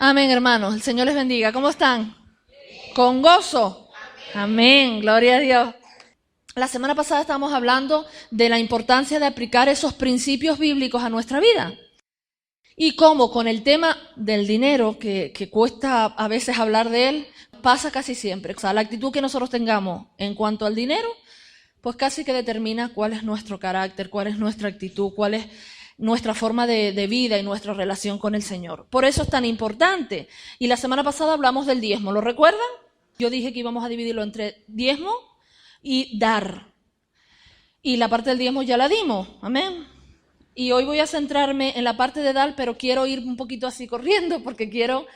Amén, hermanos. El Señor les bendiga. ¿Cómo están? ¿Con gozo? Amén. Gloria a Dios. La semana pasada estábamos hablando de la importancia de aplicar esos principios bíblicos a nuestra vida. Y cómo con el tema del dinero, que cuesta a veces hablar de él, pasa casi siempre. O sea, la actitud que nosotros tengamos en cuanto al dinero, pues casi que determina cuál es nuestro carácter, cuál es nuestra actitud, cuál es nuestra forma de vida y nuestra relación con el Señor. Por eso es tan importante. Y la semana pasada hablamos del diezmo, ¿lo recuerdan? Yo dije que íbamos a dividirlo entre diezmo y dar. Y la parte del diezmo ya la dimos, amén. Y hoy voy a centrarme en la parte de dar, pero quiero ir un poquito así corriendo porque quiero,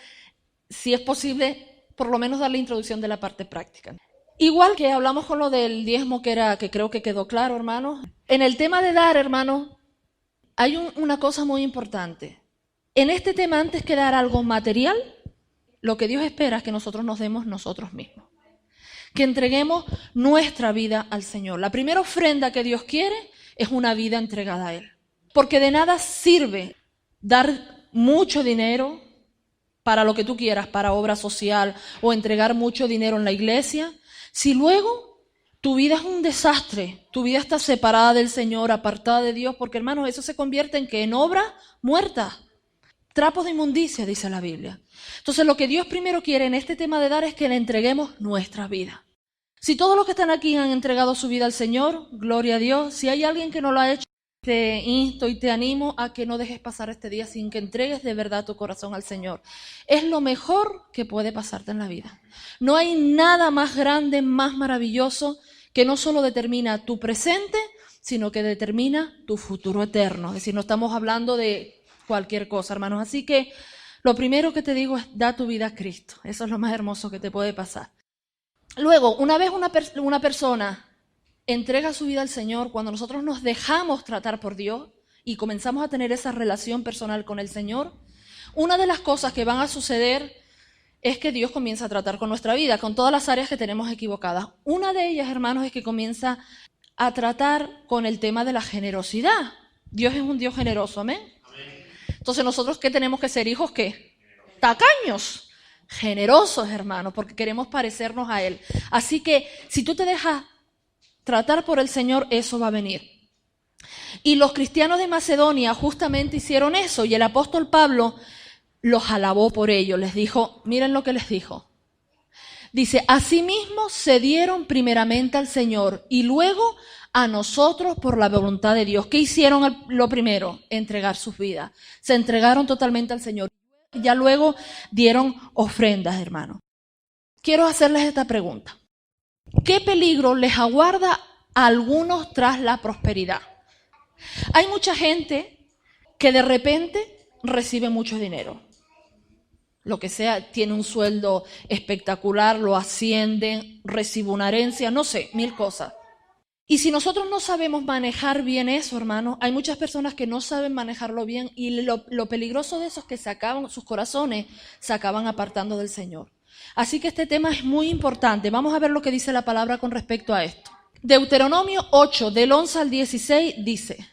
si es posible, por lo menos dar la introducción de la parte práctica. Igual que hablamos con lo del diezmo, que creo que quedó claro, hermanos. En el tema de dar, hermanos, hay una cosa muy importante. En este tema, antes que dar algo material, lo que Dios espera es que nosotros nos demos nosotros mismos. Que entreguemos nuestra vida al Señor. La primera ofrenda que Dios quiere es una vida entregada a Él. Porque de nada sirve dar mucho dinero para lo que tú quieras, para obra social o entregar mucho dinero en la iglesia, si luego tu vida es un desastre, tu vida está separada del Señor, apartada de Dios, porque hermanos, eso se convierte en ¿qué? En obra muerta. Trapos de inmundicia, dice la Biblia. Entonces lo que Dios primero quiere en este tema de dar es que le entreguemos nuestra vida. Si todos los que están aquí han entregado su vida al Señor, gloria a Dios. Si hay alguien que no lo ha hecho, te insto y te animo a que no dejes pasar este día sin que entregues de verdad tu corazón al Señor. Es lo mejor que puede pasarte en la vida. No hay nada más grande, más maravilloso, que no solo determina tu presente, sino que determina tu futuro eterno. Es decir, no estamos hablando de cualquier cosa, hermanos. Así que lo primero que te digo es, da tu vida a Cristo. Eso es lo más hermoso que te puede pasar. Luego, una vez una persona entrega su vida al Señor, cuando nosotros nos dejamos tratar por Dios y comenzamos a tener esa relación personal con el Señor, una de las cosas que van a suceder es que Dios comienza a tratar con nuestra vida, con todas las áreas que tenemos equivocadas. Una de ellas, hermanos, es que comienza a tratar con el tema de la generosidad. Dios es un Dios generoso, ¿amén? Entonces, ¿nosotros qué tenemos que ser? ¿Hijos qué? Tacaños. Generosos, hermanos, porque queremos parecernos a Él. Así que, si tú te dejas tratar por el Señor, eso va a venir. Y los cristianos de Macedonia justamente hicieron eso, y el apóstol Pablo los alabó por ello. Les dijo, miren lo que les dijo. Dice, asimismo se dieron primeramente al Señor y luego a nosotros por la voluntad de Dios. ¿Qué hicieron lo primero? Entregar sus vidas. Se entregaron totalmente al Señor. Ya luego dieron ofrendas, hermanos. Quiero hacerles esta pregunta. ¿Qué peligro les aguarda a algunos tras la prosperidad? Hay mucha gente que de repente recibe mucho dinero. Lo que sea, tiene un sueldo espectacular, lo ascienden, recibe una herencia, no sé, 1000 cosas. Y si nosotros no sabemos manejar bien eso, hermanos, hay muchas personas que no saben manejarlo bien y lo peligroso de eso es que sus corazones se acaban apartando del Señor. Así que este tema es muy importante. Vamos a ver lo que dice la palabra con respecto a esto. Deuteronomio 8, del 11 al 16, dice,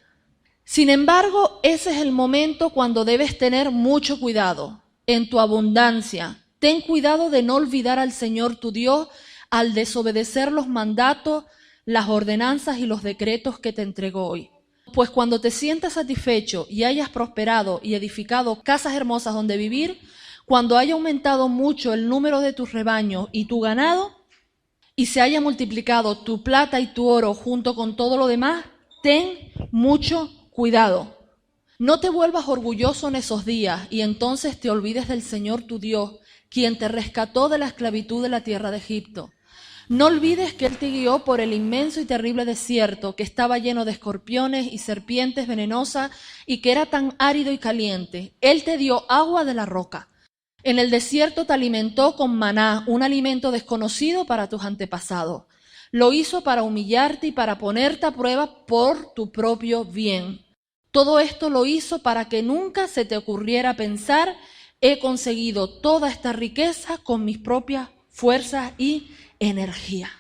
sin embargo, ese es el momento cuando debes tener mucho cuidado en tu abundancia. Ten cuidado de no olvidar al Señor tu Dios al desobedecer los mandatos, las ordenanzas y los decretos que te entregó hoy. Pues cuando te sientas satisfecho y hayas prosperado y edificado casas hermosas donde vivir, cuando haya aumentado mucho el número de tus rebaños y tu ganado, y se haya multiplicado tu plata y tu oro junto con todo lo demás, ten mucho cuidado. No te vuelvas orgulloso en esos días y entonces te olvides del Señor tu Dios, quien te rescató de la esclavitud de la tierra de Egipto. No olvides que Él te guió por el inmenso y terrible desierto que estaba lleno de escorpiones y serpientes venenosas y que era tan árido y caliente. Él te dio agua de la roca. En el desierto te alimentó con maná, un alimento desconocido para tus antepasados. Lo hizo para humillarte y para ponerte a prueba por tu propio bien. Todo esto lo hizo para que nunca se te ocurriera pensar, he conseguido toda esta riqueza con mis propias fuerzas y energía.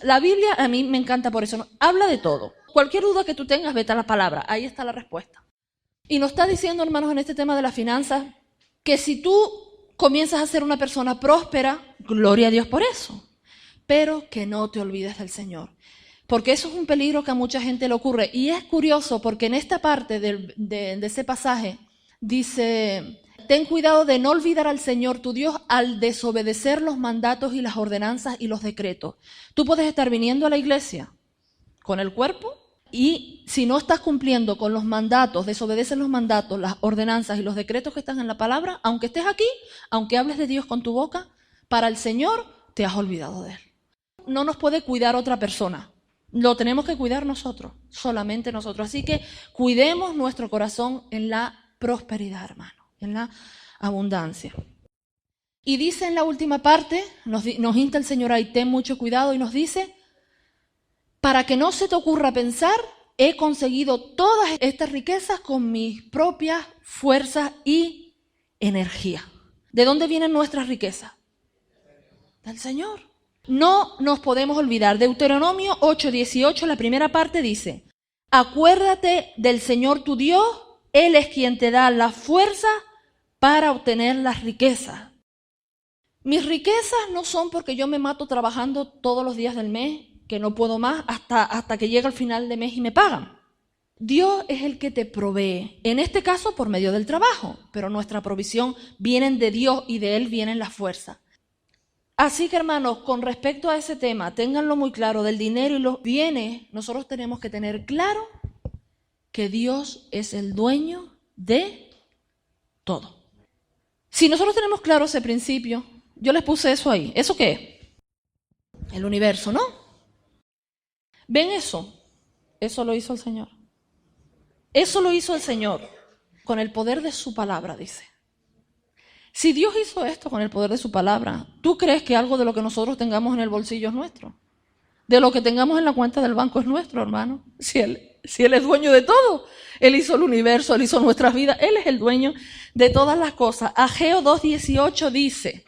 La Biblia a mí me encanta por eso. Habla de todo. Cualquier duda que tú tengas, vete a la palabra. Ahí está la respuesta. Y nos está diciendo, hermanos, en este tema de las finanzas, que si tú comienzas a ser una persona próspera, gloria a Dios por eso. Pero que no te olvides del Señor. Porque eso es un peligro que a mucha gente le ocurre. Y es curioso porque en esta parte de ese pasaje dice: ten cuidado de no olvidar al Señor tu Dios al desobedecer los mandatos y las ordenanzas y los decretos. Tú puedes estar viniendo a la iglesia con el cuerpo y si no estás cumpliendo con los mandatos, desobedeces los mandatos, las ordenanzas y los decretos que están en la palabra, aunque estés aquí, aunque hables de Dios con tu boca, para el Señor te has olvidado de Él. No nos puede cuidar otra persona. Lo tenemos que cuidar nosotros, solamente nosotros. Así que cuidemos nuestro corazón en la prosperidad, hermano, en la abundancia. Y dice en la última parte, nos insta el Señor ahí, ten mucho cuidado, y nos dice: para que no se te ocurra pensar, he conseguido todas estas riquezas con mis propias fuerzas y energía. ¿De dónde vienen nuestras riquezas? Del Señor. No nos podemos olvidar. Deuteronomio 8:18, la primera parte dice: acuérdate del Señor tu Dios, Él es quien te da la fuerza para obtener las riquezas. Mis riquezas no son porque yo me mato trabajando todos los días del mes, que no puedo más, hasta que llega el final de mes y me pagan. Dios es el que te provee, en este caso por medio del trabajo, pero nuestra provisión viene de Dios y de Él vienen las fuerzas. Así que, hermanos, con respecto a ese tema, ténganlo muy claro, del dinero y los bienes, nosotros tenemos que tener claro que Dios es el dueño de todo. Si nosotros tenemos claro ese principio, yo les puse eso ahí. ¿Eso qué es? El universo, ¿no? ¿Ven eso? Eso lo hizo el Señor. Eso lo hizo el Señor con el poder de su palabra, dice. Si Dios hizo esto con el poder de su palabra, ¿tú crees que algo de lo que nosotros tengamos en el bolsillo es nuestro? De lo que tengamos en la cuenta del banco es nuestro, hermano. Si Él es dueño de todo. Él hizo el universo, Él hizo nuestras vidas. Él es el dueño de todas las cosas. Ageo 2:18 dice: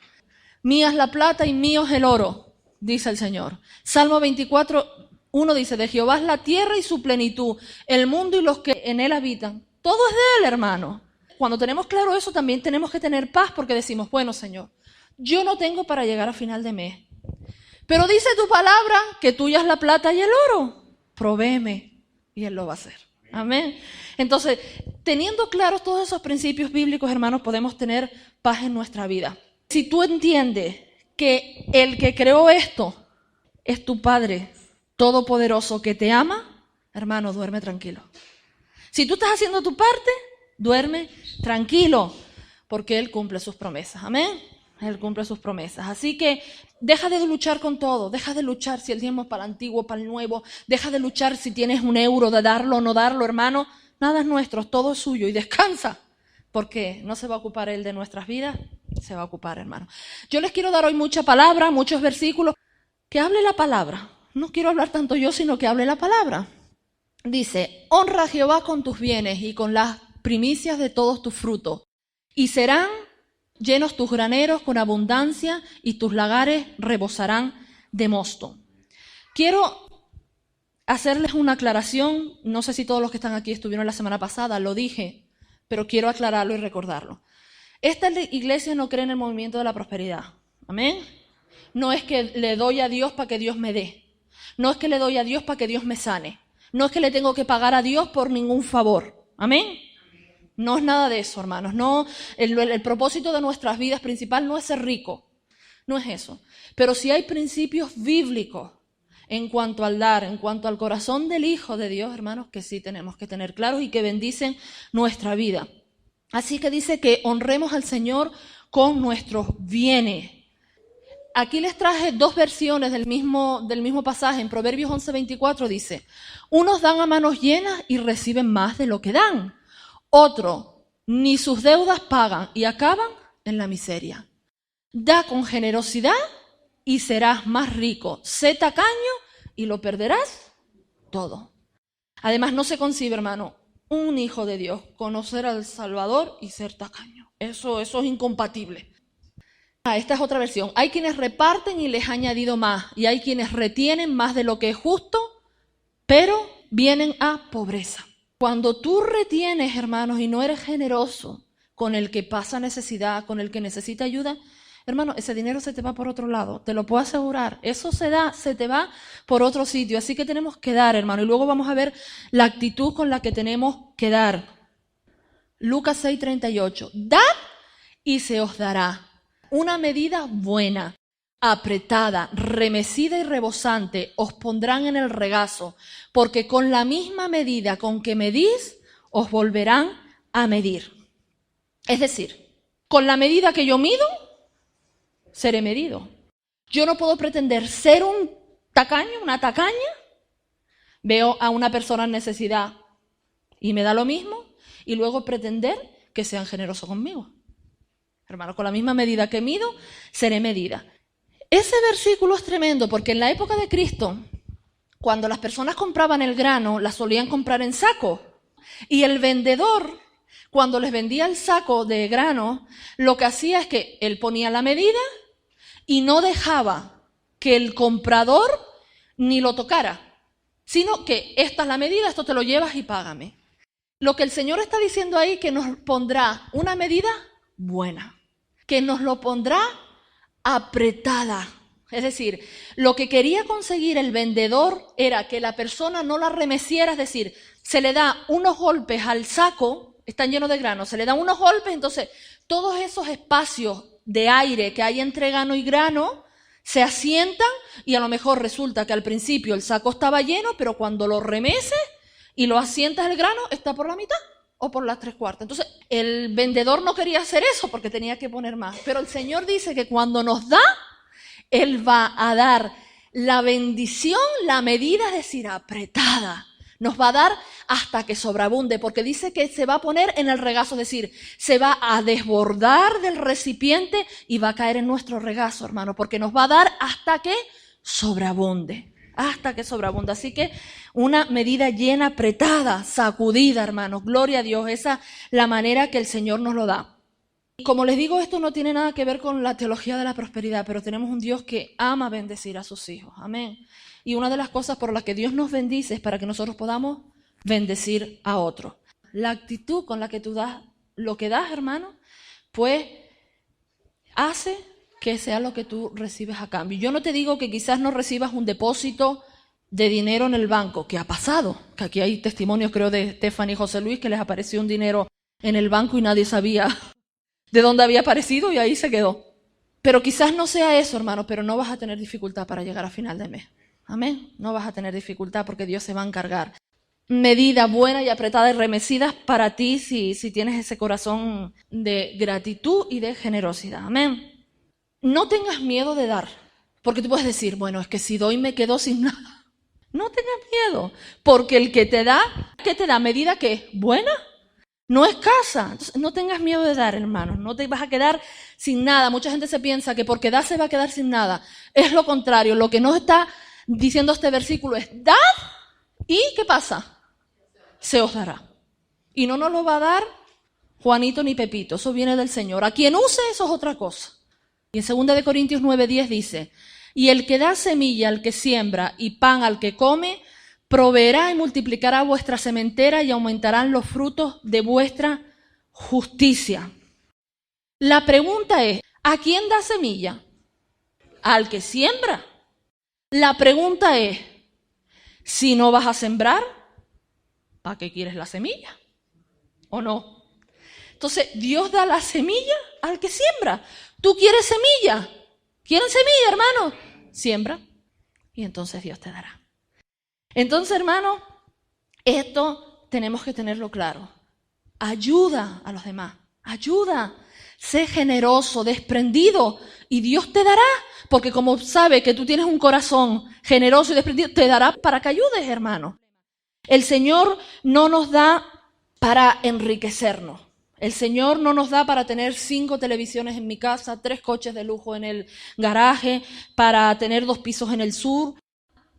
mía es la plata y mío es el oro, dice el Señor. Salmo 24:1 dice: de Jehová es la tierra y su plenitud, el mundo y los que en él habitan. Todo es de Él, hermano. Cuando tenemos claro eso, también tenemos que tener paz porque decimos: bueno, Señor, yo no tengo para llegar a final de mes, pero dice tu palabra que tuya es la plata y el oro. Provéeme y Él lo va a hacer. Amén. Entonces, teniendo claros todos esos principios bíblicos, hermanos, podemos tener paz en nuestra vida. Si tú entiendes que el que creó esto es tu Padre Todopoderoso que te ama, hermano, duerme tranquilo. Si tú estás haciendo tu parte, duerme tranquilo, porque Él cumple sus promesas. Amén. Él cumple sus promesas. Así que deja de luchar con todo. Deja de luchar si el diezmo es para el antiguo, para el nuevo. Deja de luchar si tienes un euro, de darlo o no darlo, hermano. Nada es nuestro, todo es suyo. Y descansa, porque no se va a ocupar Él de nuestras vidas. Se va a ocupar, hermano. Yo les quiero dar hoy mucha palabra, muchos versículos. Que hable la palabra. No quiero hablar tanto yo, sino que hable la palabra. Dice: honra a Jehová con tus bienes y con las primicias de todos tus frutos, y serán llenos tus graneros con abundancia, y tus lagares rebosarán de mosto. Quiero hacerles una aclaración. No sé si todos los que están aquí estuvieron la semana pasada, lo dije, pero quiero aclararlo y recordarlo. Esta iglesia no cree en el movimiento de la prosperidad. Amén. No es que le doy a Dios para que Dios me dé. No es que le doy a Dios para que Dios me sane. No es que le tengo que pagar a Dios por ningún favor. Amén. No es nada de eso, hermanos. No, el propósito de nuestras vidas principal no es ser rico. No es eso. Pero sí hay principios bíblicos en cuanto al dar, en cuanto al corazón del Hijo de Dios, hermanos, que sí tenemos que tener claros y que bendicen nuestra vida. Así que dice que honremos al Señor con nuestros bienes. Aquí les traje dos versiones del mismo pasaje. En Proverbios 11:24 dice: unos dan a manos llenas y reciben más de lo que dan. Otro, ni sus deudas pagan y acaban en la miseria. Da con generosidad y serás más rico. Sé tacaño y lo perderás todo. Además, no se concibe, hermano, un hijo de Dios conocer al Salvador y ser tacaño. Eso es incompatible. Esta es otra versión. Hay quienes reparten y les ha añadido más, y hay quienes retienen más de lo que es justo, pero vienen a pobreza. Cuando tú retienes, hermanos, y no eres generoso, con el que pasa necesidad, con el que necesita ayuda, hermano, ese dinero se te va por otro lado, te lo puedo asegurar. Eso se te va por otro sitio. Así que tenemos que dar, hermano. Y luego vamos a ver la actitud con la que tenemos que dar. Lucas 6:38. Dad y se os dará. Una medida buena, apretada, remecida y rebosante os pondrán en el regazo, porque con la misma medida con que medís, os volverán a medir. Es decir, con la medida que yo mido, seré medido. Yo no puedo pretender ser un tacaño, una tacaña. Veo a una persona en necesidad y me da lo mismo, y luego pretender que sean generosos conmigo. Hermano, con la misma medida que mido, seré medida. Ese versículo es tremendo porque en la época de Cristo, cuando las personas compraban el grano, la solían comprar en saco. Y el vendedor, cuando les vendía el saco de grano, lo que hacía es que él ponía la medida y no dejaba que el comprador ni lo tocara, sino que esta es la medida, esto te lo llevas y págame. Lo que el Señor está diciendo ahí, que nos pondrá una medida buena, que nos lo pondrá apretada. Es decir, lo que quería conseguir el vendedor era que la persona no la remeciera, es decir, se le da unos golpes al saco, están llenos de grano, se le dan unos golpes, entonces todos esos espacios de aire que hay entre grano y grano se asientan y a lo mejor resulta que al principio el saco estaba lleno, pero cuando lo remeces y lo asientas el grano, está por la mitad o por las 3/4. Entonces, el vendedor no quería hacer eso porque tenía que poner más. Pero el Señor dice que cuando nos da, Él va a dar la bendición, la medida, es decir, apretada. Nos va a dar hasta que sobreabunde, porque dice que se va a poner en el regazo, es decir, se va a desbordar del recipiente y va a caer en nuestro regazo, hermano, porque nos va a dar hasta que sobreabunde. Hasta que sobreabunda. Así que una medida llena, apretada, sacudida, hermanos. Gloria a Dios. Esa es la manera que el Señor nos lo da. Y como les digo, esto no tiene nada que ver con la teología de la prosperidad, pero tenemos un Dios que ama bendecir a sus hijos. Amén. Y una de las cosas por las que Dios nos bendice es para que nosotros podamos bendecir a otros. La actitud con la que tú das lo que das, hermano, pues hace que sea lo que tú recibes a cambio. Yo no te digo que quizás no recibas un depósito de dinero en el banco, que ha pasado, que aquí hay testimonios, creo, de Stephanie y José Luis, que les apareció un dinero en el banco y nadie sabía de dónde había aparecido y ahí se quedó. Pero quizás no sea eso, hermano, pero no vas a tener dificultad para llegar a final de mes. Amén. No vas a tener dificultad porque Dios se va a encargar. Medida buena y apretada y remecida para ti si tienes ese corazón de gratitud y de generosidad. Amén. No tengas miedo de dar, porque tú puedes decir, bueno, es que si doy me quedo sin nada. No tengas miedo, porque el que te da, ¿qué te da? ¿Medida qué? ¿Buena? No escasa. Entonces, no tengas miedo de dar, hermanos. No te vas a quedar sin nada. Mucha gente se piensa que porque da se va a quedar sin nada. Es lo contrario. Lo que nos está diciendo este versículo es, dad y ¿qué pasa? Se os dará. Y no nos lo va a dar Juanito ni Pepito. Eso viene del Señor. A quien use, eso es otra cosa. Y en 2 Corintios 9:10 dice, y el que da semilla al que siembra y pan al que come, proveerá y multiplicará vuestra sementera y aumentarán los frutos de vuestra justicia. La pregunta es, ¿a quién da semilla? Al que siembra. La pregunta es, si no vas a sembrar, ¿para qué quieres la semilla? ¿O no? Entonces, Dios da la semilla al que siembra. ¿Tú quieres semilla? ¿Quieren semilla, hermano? Siembra y entonces Dios te dará. Entonces, hermano, esto tenemos que tenerlo claro. Ayuda a los demás. Ayuda. Sé generoso, desprendido y Dios te dará. Porque como sabe que tú tienes un corazón generoso y desprendido, te dará para que ayudes, hermano. El Señor no nos da para enriquecernos. El Señor no nos da para tener 5 televisiones en mi casa, 3 coches de lujo en el garaje, para tener 2 pisos en el sur.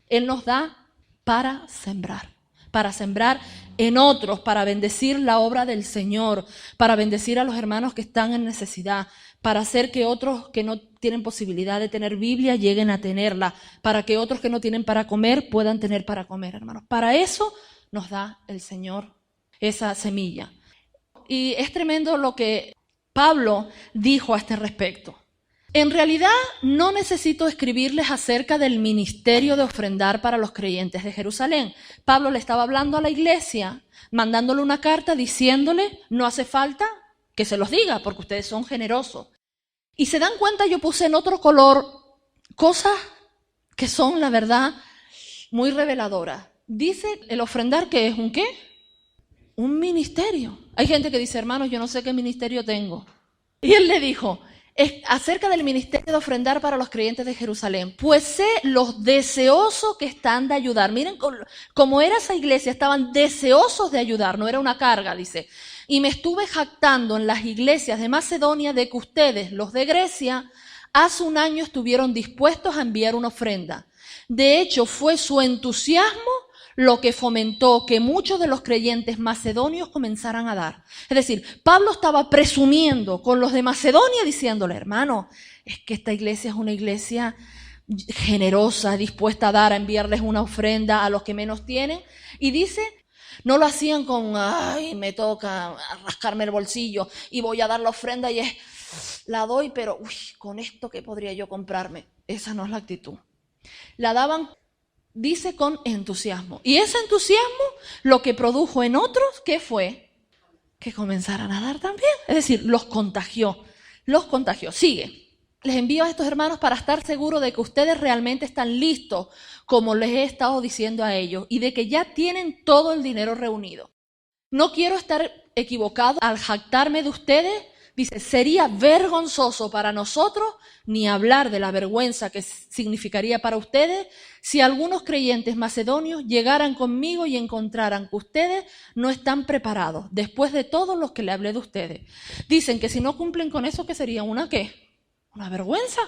Él nos da para sembrar en otros, para bendecir la obra del Señor, para bendecir a los hermanos que están en necesidad, para hacer que otros que no tienen posibilidad de tener Biblia lleguen a tenerla, para que otros que no tienen para comer puedan tener para comer, hermanos. Para eso nos da el Señor esa semilla. Y es tremendo lo que Pablo dijo a este respecto. En realidad no necesito escribirles acerca del ministerio de ofrendar para los creyentes de Jerusalén. Pablo le estaba hablando a la iglesia, mandándole una carta diciéndole, no hace falta que se los diga porque ustedes son generosos. Y se dan cuenta, yo puse en otro color cosas que son, la verdad, muy reveladoras. Dice el ofrendar que es ¿un qué? Un ministerio. Hay gente que dice, hermanos, yo no sé qué ministerio tengo. Y él le dijo, acerca del ministerio de ofrendar para los creyentes de Jerusalén, pues sé los deseosos que están de ayudar. Miren cómo era esa iglesia, estaban deseosos de ayudar, no era una carga, dice. Y me estuve jactando en las iglesias de Macedonia de que ustedes, los de Grecia, hace un año estuvieron dispuestos a enviar una ofrenda. De hecho, fue su entusiasmo lo que fomentó que muchos de los creyentes macedonios comenzaran a dar. Es decir, Pablo estaba presumiendo con los de Macedonia diciéndole, hermano, es que esta iglesia es una iglesia generosa, dispuesta a dar, a enviarles una ofrenda a los que menos tienen. Y dice, no lo hacían con, ay, me toca rascarme el bolsillo y voy a dar la ofrenda y la doy, pero con esto, ¿qué podría yo comprarme? Esa no es la actitud. La daban, dice, con entusiasmo. Y ese entusiasmo lo que produjo en otros, ¿qué fue? Que comenzaran a dar también. Es decir, los contagió. Sigue. Les envío a estos hermanos para estar seguros de que ustedes realmente están listos, como les he estado diciendo a ellos, y de que ya tienen todo el dinero reunido. No quiero estar equivocado al jactarme de ustedes. Dice, sería vergonzoso para nosotros, ni hablar de la vergüenza que significaría para ustedes, si algunos creyentes macedonios llegaran conmigo y encontraran que ustedes no están preparados, después de todos los que le hablé de ustedes. Dicen que si no cumplen con eso, ¿qué sería? ¿Una qué? ¿Una vergüenza?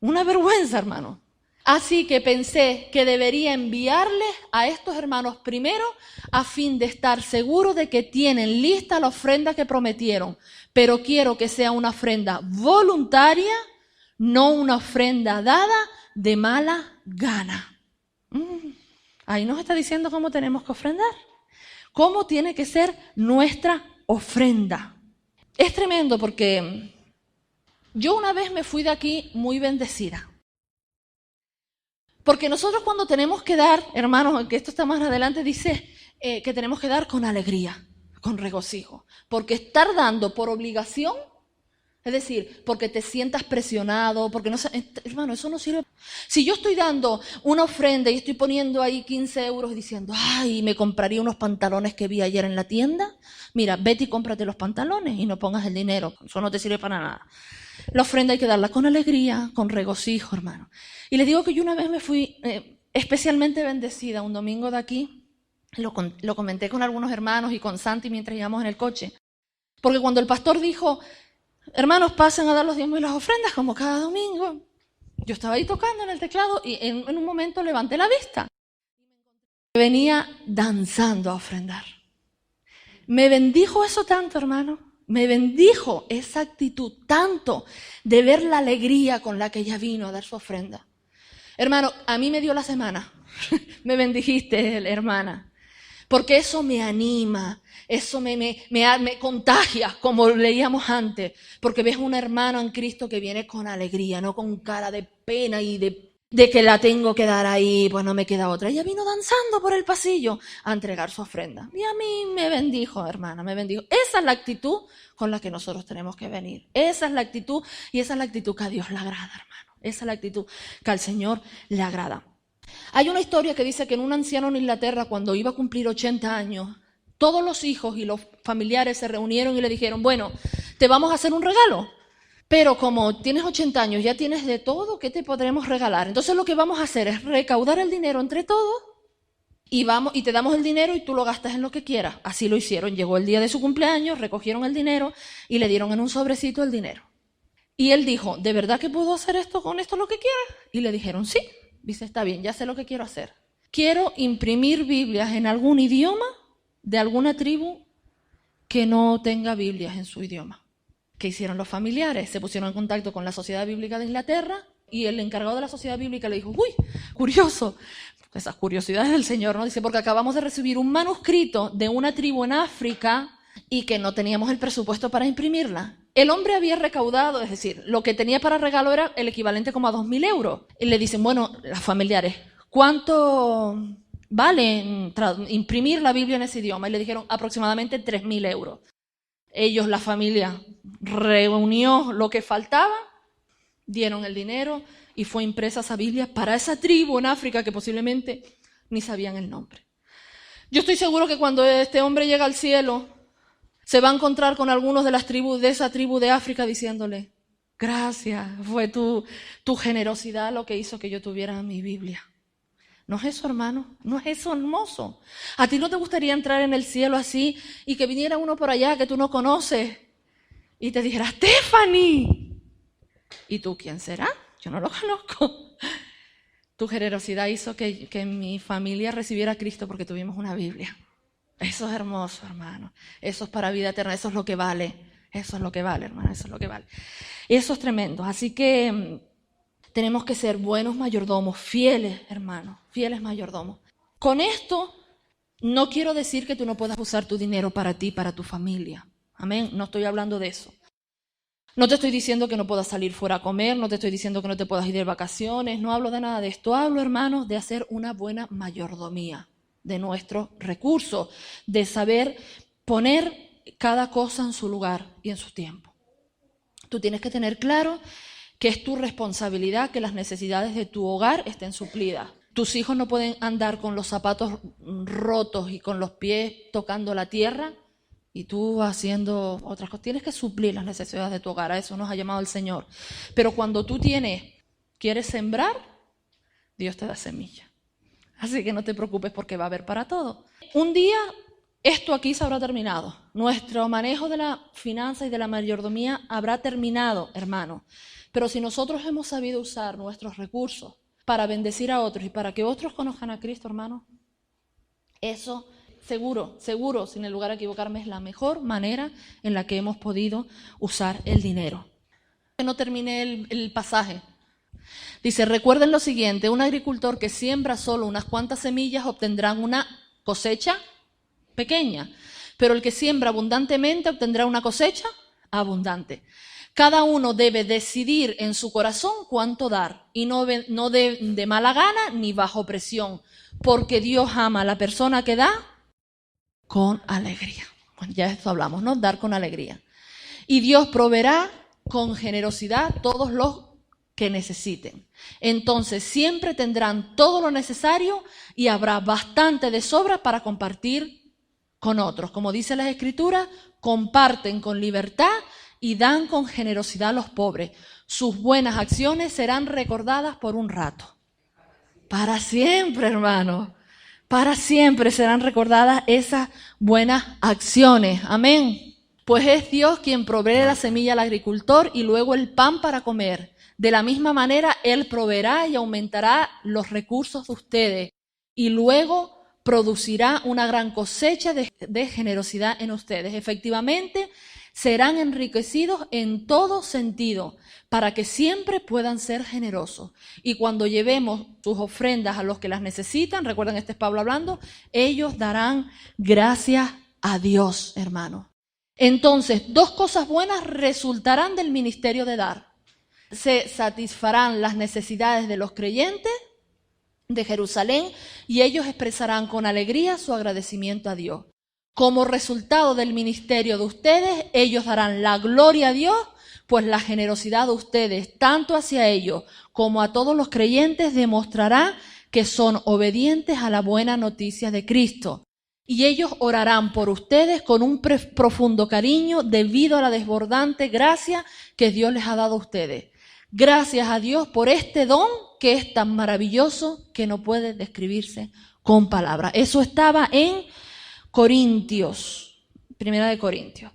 Una vergüenza, hermano. Así que pensé que debería enviarles a estos hermanos primero a fin de estar seguro de que tienen lista la ofrenda que prometieron. Pero quiero que sea una ofrenda voluntaria, no una ofrenda dada de mala gana. Ahí nos está diciendo cómo tenemos que ofrendar. Cómo tiene que ser nuestra ofrenda. Es tremendo porque yo una vez me fui de aquí muy bendecida. Porque nosotros cuando tenemos que dar, hermanos, que esto está más adelante, dice que tenemos que dar con alegría, con regocijo. Porque estar dando por obligación, es decir, porque te sientas presionado, porque no, hermano, eso no sirve. Si yo estoy dando una ofrenda y estoy poniendo ahí 15 euros diciendo, ay, me compraría unos pantalones que vi ayer en la tienda, mira, vete y cómprate los pantalones y no pongas el dinero, eso no te sirve para nada. La ofrenda hay que darla con alegría, con regocijo, hermano. Y les digo que yo una vez me fui especialmente bendecida un domingo de aquí. Lo comenté con algunos hermanos y con Santi mientras íbamos en el coche. Porque cuando el pastor dijo, hermanos, pasen a dar los diezmos y las ofrendas como cada domingo, yo estaba ahí tocando en el teclado y en un momento levanté la vista. Venía danzando a ofrendar. Me bendijo eso tanto, hermano. Me bendijo esa actitud tanto de ver la alegría con la que ella vino a dar su ofrenda. Hermano, a mí me dio la semana. Me bendijiste, hermana. Porque eso me anima, eso me contagia, como leíamos antes. Porque ves un hermano en Cristo que viene con alegría, no con cara de pena y de que la tengo que dar ahí, pues no me queda otra. Ella vino danzando por el pasillo a entregar su ofrenda. Y a mí me bendijo, hermana, me bendijo. Esa es la actitud con la que nosotros tenemos que venir. Esa es la actitud y esa es la actitud que a Dios le agrada, hermano. Esa es la actitud que al Señor le agrada. Hay una historia que dice que en un anciano en Inglaterra, cuando iba a cumplir 80 años, todos los hijos y los familiares se reunieron y le dijeron, bueno, te vamos a hacer un regalo. Pero como tienes 80 años, ya tienes de todo, ¿qué te podremos regalar? Entonces lo que vamos a hacer es recaudar el dinero entre todos y te damos el dinero y tú lo gastas en lo que quieras. Así lo hicieron. Llegó el día de su cumpleaños, recogieron el dinero y le dieron en un sobrecito el dinero. Y él dijo, ¿de verdad que puedo hacer esto con esto lo que quiera? Y le dijeron, sí. Dice, está bien, ya sé lo que quiero hacer. Quiero imprimir Biblias en algún idioma de alguna tribu que no tenga Biblias en su idioma. ¿Qué hicieron los familiares? Se pusieron en contacto con la Sociedad Bíblica de Inglaterra y el encargado de la Sociedad Bíblica le dijo, uy, curioso, esas curiosidades del Señor, ¿no? Dice, porque acabamos de recibir un manuscrito de una tribu en África y que no teníamos el presupuesto para imprimirla. El hombre había recaudado, es decir, lo que tenía para regalo era el equivalente como a 2.000 euros. Y le dicen, bueno, las familiares, ¿cuánto vale imprimir la Biblia en ese idioma? Y le dijeron aproximadamente 3.000 euros. Ellos, la familia, reunió lo que faltaba, dieron el dinero y fue impresa esa Biblia para esa tribu en África que posiblemente ni sabían el nombre. Yo estoy seguro que cuando este hombre llega al cielo, se va a encontrar con algunos de las tribus de esa tribu de África diciéndole, gracias, fue tu generosidad lo que hizo que yo tuviera mi Biblia. ¿No es eso, hermano? ¿No es eso hermoso? ¿A ti no te gustaría entrar en el cielo así y que viniera uno por allá que tú no conoces y te dijera, Stephanie? ¿Y tú quién será? Yo no lo conozco. Tu generosidad hizo que mi familia recibiera a Cristo porque tuvimos una Biblia. Eso es hermoso, hermano. Eso es para vida eterna. Eso es lo que vale. Eso es lo que vale, hermano. Eso es lo que vale. Eso es tremendo. Así que tenemos que ser buenos mayordomos, fieles, hermano. Fieles mayordomos. Con esto no quiero decir que tú no puedas usar tu dinero para ti, para tu familia. Amén. No estoy hablando de eso. No te estoy diciendo que no puedas salir fuera a comer, no te estoy diciendo que no te puedas ir de vacaciones, no hablo de nada de esto. Hablo, hermanos, de hacer una buena mayordomía de nuestros recursos, de saber poner cada cosa en su lugar y en su tiempo. Tú tienes que tener claro que es tu responsabilidad que las necesidades de tu hogar estén suplidas. Tus hijos no pueden andar con los zapatos rotos y con los pies tocando la tierra y tú haciendo otras cosas. Tienes que suplir las necesidades de tu hogar, a eso nos ha llamado el Señor. Pero cuando tú quieres sembrar, Dios te da semilla. Así que no te preocupes porque va a haber para todo. Un día esto aquí se habrá terminado. Nuestro manejo de la finanza y de la mayordomía habrá terminado, hermano. Pero si nosotros hemos sabido usar nuestros recursos para bendecir a otros y para que otros conozcan a Cristo, hermano, eso seguro, sin el lugar a equivocarme, es la mejor manera en la que hemos podido usar el dinero. No terminé el pasaje. Dice, recuerden lo siguiente, un agricultor que siembra solo unas cuantas semillas obtendrá una cosecha pequeña, pero el que siembra abundantemente obtendrá una cosecha abundante. Cada uno debe decidir en su corazón cuánto dar y no de mala gana ni bajo presión, porque Dios ama a la persona que da con alegría. Bueno, ya esto hablamos, ¿no? Dar con alegría. Y Dios proveerá con generosidad todos los que necesiten. Entonces siempre tendrán todo lo necesario y habrá bastante de sobra para compartir con otros. Como dice las Escrituras, comparten con libertad y dan con generosidad a los pobres. Sus buenas acciones serán recordadas por un rato. Para siempre, hermano. Para siempre serán recordadas esas buenas acciones. Amén. Pues es Dios quien provee la semilla al agricultor y luego el pan para comer. De la misma manera, Él proveerá y aumentará los recursos de ustedes y luego producirá una gran cosecha de generosidad en ustedes. Efectivamente, serán enriquecidos en todo sentido para que siempre puedan ser generosos. Y cuando llevemos sus ofrendas a los que las necesitan, recuerden, este es Pablo hablando, ellos darán gracias a Dios, hermano. Entonces, dos cosas buenas resultarán del ministerio de dar. Se satisfarán las necesidades de los creyentes de Jerusalén y ellos expresarán con alegría su agradecimiento a Dios. Como resultado del ministerio de ustedes, ellos darán la gloria a Dios, pues la generosidad de ustedes, tanto hacia ellos como a todos los creyentes, demostrará que son obedientes a la buena noticia de Cristo. Y ellos orarán por ustedes con un profundo cariño debido a la desbordante gracia que Dios les ha dado a ustedes. Gracias a Dios por este don que es tan maravilloso que no puede describirse con palabras. Eso estaba en Corintios, 1 Corintios.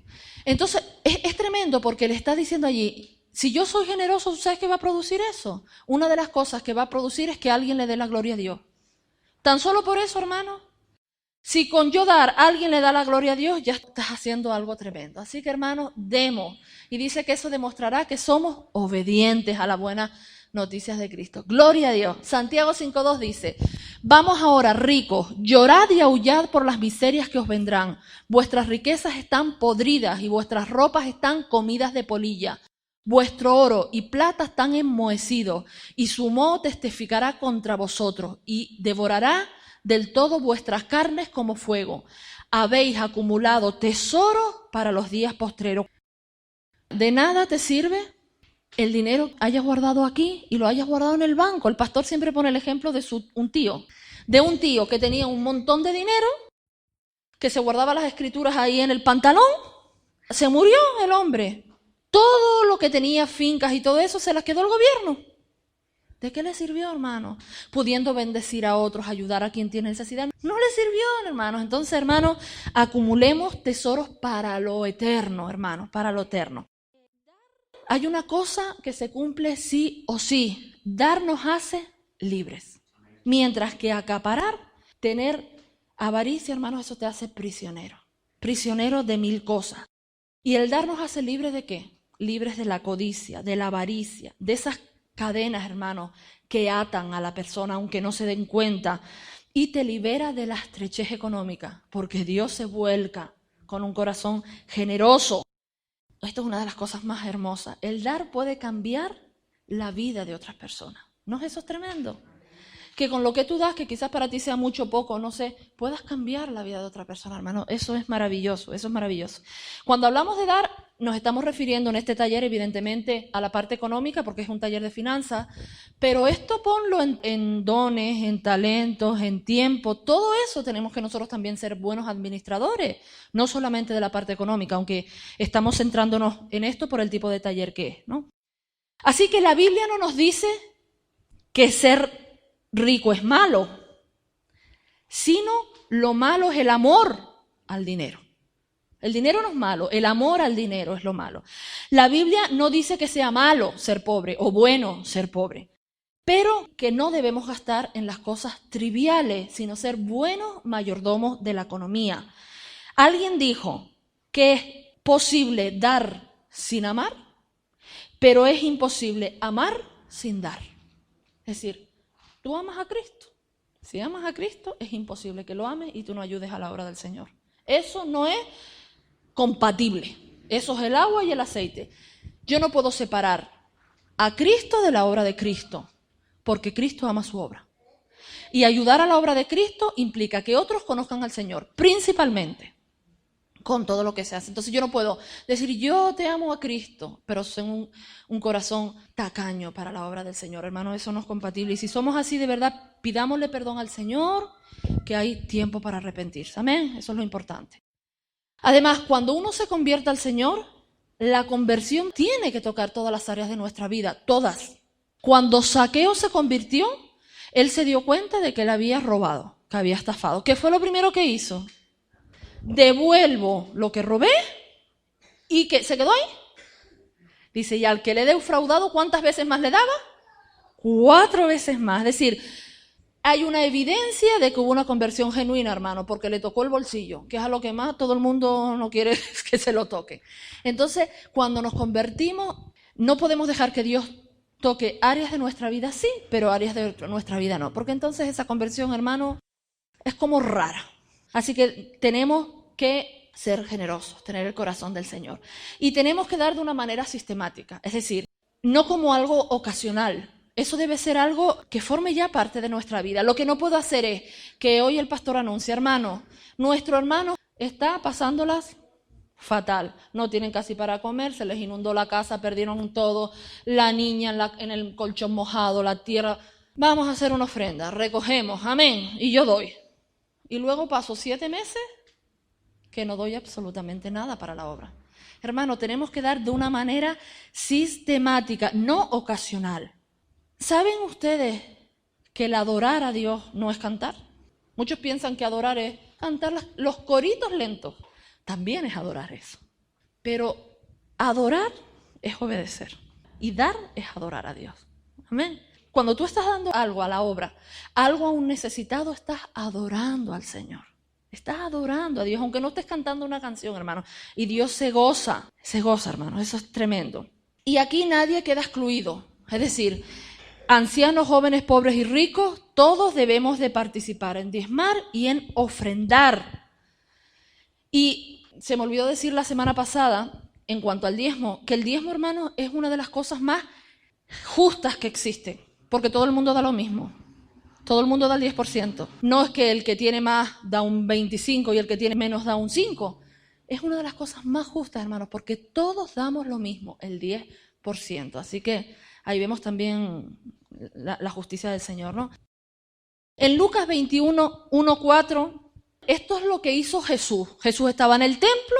Entonces, es tremendo porque le está diciendo allí, si yo soy generoso, ¿tú sabes qué va a producir eso? Una de las cosas que va a producir es que alguien le dé la gloria a Dios. Tan solo por eso, hermano, si con yo dar alguien le da la gloria a Dios, ya estás haciendo algo tremendo. Así que, hermano, demos. Y dice que eso demostrará que somos obedientes a la buena noticias de Cristo. Gloria a Dios. Santiago 5:2 dice, vamos ahora, ricos, llorad y aullad por las miserias que os vendrán. Vuestras riquezas están podridas y vuestras ropas están comidas de polilla. Vuestro oro y plata están enmohecidos, y su moho testificará contra vosotros, y devorará del todo vuestras carnes como fuego. Habéis acumulado tesoros para los días postreros. De nada te sirve el dinero que hayas guardado aquí y lo hayas guardado en el banco. El pastor siempre pone el ejemplo de un tío que tenía un montón de dinero, que se guardaba las escrituras ahí en el pantalón. Se murió el hombre. Todo lo que tenía, fincas y todo eso, se las quedó el gobierno. ¿De qué le sirvió, hermano? Pudiendo bendecir a otros, ayudar a quien tiene necesidad. No le sirvió, hermanos. Entonces, hermanos, acumulemos tesoros para lo eterno, hermanos, para lo eterno. Hay una cosa que se cumple sí o sí. Dar nos hace libres. Mientras que acaparar, tener avaricia, hermanos, eso te hace prisionero. Prisionero de 1000 cosas. ¿Y el dar nos hace libres de qué? Libres de la codicia, de la avaricia, de esas cadenas, hermanos, que atan a la persona aunque no se den cuenta. Y te libera de la estrechez económica, porque Dios se vuelca con un corazón generoso. Esto es una de las cosas más hermosas. El dar puede cambiar la vida de otras personas. ¿No es eso tremendo? Que con lo que tú das, que quizás para ti sea mucho o poco, no sé, puedas cambiar la vida de otra persona, hermano. Eso es maravilloso, eso es maravilloso. Cuando hablamos de dar, nos estamos refiriendo en este taller, evidentemente, a la parte económica, porque es un taller de finanzas, pero esto ponlo en dones, en talentos, en tiempo, todo eso tenemos que nosotros también ser buenos administradores, no solamente de la parte económica, aunque estamos centrándonos en esto por el tipo de taller que es, ¿no? Así que la Biblia no nos dice que ser rico es malo, sino lo malo es el amor al dinero. El dinero no es malo, el amor al dinero es lo malo. La Biblia no dice que sea malo ser pobre o bueno ser pobre, pero que no debemos gastar en las cosas triviales, sino ser buenos mayordomos de la economía. Alguien dijo que es posible dar sin amar, pero es imposible amar sin dar. Es decir, tú amas a Cristo. Si amas a Cristo, es imposible que lo ames y tú no ayudes a la obra del Señor. Eso no es compatible. Eso es el agua y el aceite. Yo no puedo separar a Cristo de la obra de Cristo, porque Cristo ama su obra. Y ayudar a la obra de Cristo implica que otros conozcan al Señor, principalmente, con todo lo que se hace. Entonces yo no puedo decir, yo te amo a Cristo, pero tengo un corazón tacaño para la obra del Señor. Hermano, eso no es compatible. Y si somos así, de verdad, pidámosle perdón al Señor, que hay tiempo para arrepentirse. Amén, eso es lo importante. Además, cuando uno se convierte al Señor, la conversión tiene que tocar todas las áreas de nuestra vida, todas. Cuando Zaqueo se convirtió, él se dio cuenta de que él había robado, que había estafado. ¿Qué fue lo primero que hizo? Devuelvo lo que robé y que se quedó ahí. Dice, y al que le he defraudado, ¿cuántas veces más le daba? 4 veces más. Es decir, hay una evidencia de que hubo una conversión genuina, hermano, porque le tocó el bolsillo, que es a lo que más todo el mundo no quiere que se lo toque. Entonces, cuando nos convertimos, no podemos dejar que Dios toque áreas de nuestra vida, sí, pero áreas de nuestra vida no, porque entonces esa conversión, hermano, es como rara. Así que tenemos que ser generosos, tener el corazón del Señor. Y tenemos que dar de una manera sistemática, es decir, no como algo ocasional. Eso debe ser algo que forme ya parte de nuestra vida. Lo que no puedo hacer es que hoy el pastor anuncie, hermano, nuestro hermano está pasándolas fatal. No tienen casi para comer, se les inundó la casa, perdieron todo, la niña en el colchón mojado, la tierra. Vamos a hacer una ofrenda, recogemos, amén, y yo doy. Y luego paso 7 meses que no doy absolutamente nada para la obra. Hermano, tenemos que dar de una manera sistemática, no ocasional. ¿Saben ustedes que el adorar a Dios no es cantar? Muchos piensan que adorar es cantar los coritos lentos. También es adorar eso. Pero adorar es obedecer. Y dar es adorar a Dios. Amén. Cuando tú estás dando algo a la obra, algo a un necesitado, estás adorando al Señor. Estás adorando a Dios, aunque no estés cantando una canción, hermano. Y Dios se goza, hermano. Eso es tremendo. Y aquí nadie queda excluido. Es decir, Ancianos, jóvenes, pobres y ricos, todos debemos de participar en diezmar y en ofrendar. Y se me olvidó decir la semana pasada, en cuanto al diezmo, que el diezmo, hermanos, es una de las cosas más justas que existen, porque todo el mundo da lo mismo. Todo el mundo da el 10%. No es que el que tiene más da un 25% y el que tiene menos da un 5%. Es una de las cosas más justas, hermanos, porque todos damos lo mismo, el 10%. Así que ahí vemos también la justicia del Señor, ¿no? En Lucas 21, 1, 4, esto es lo que hizo Jesús. Jesús estaba en el templo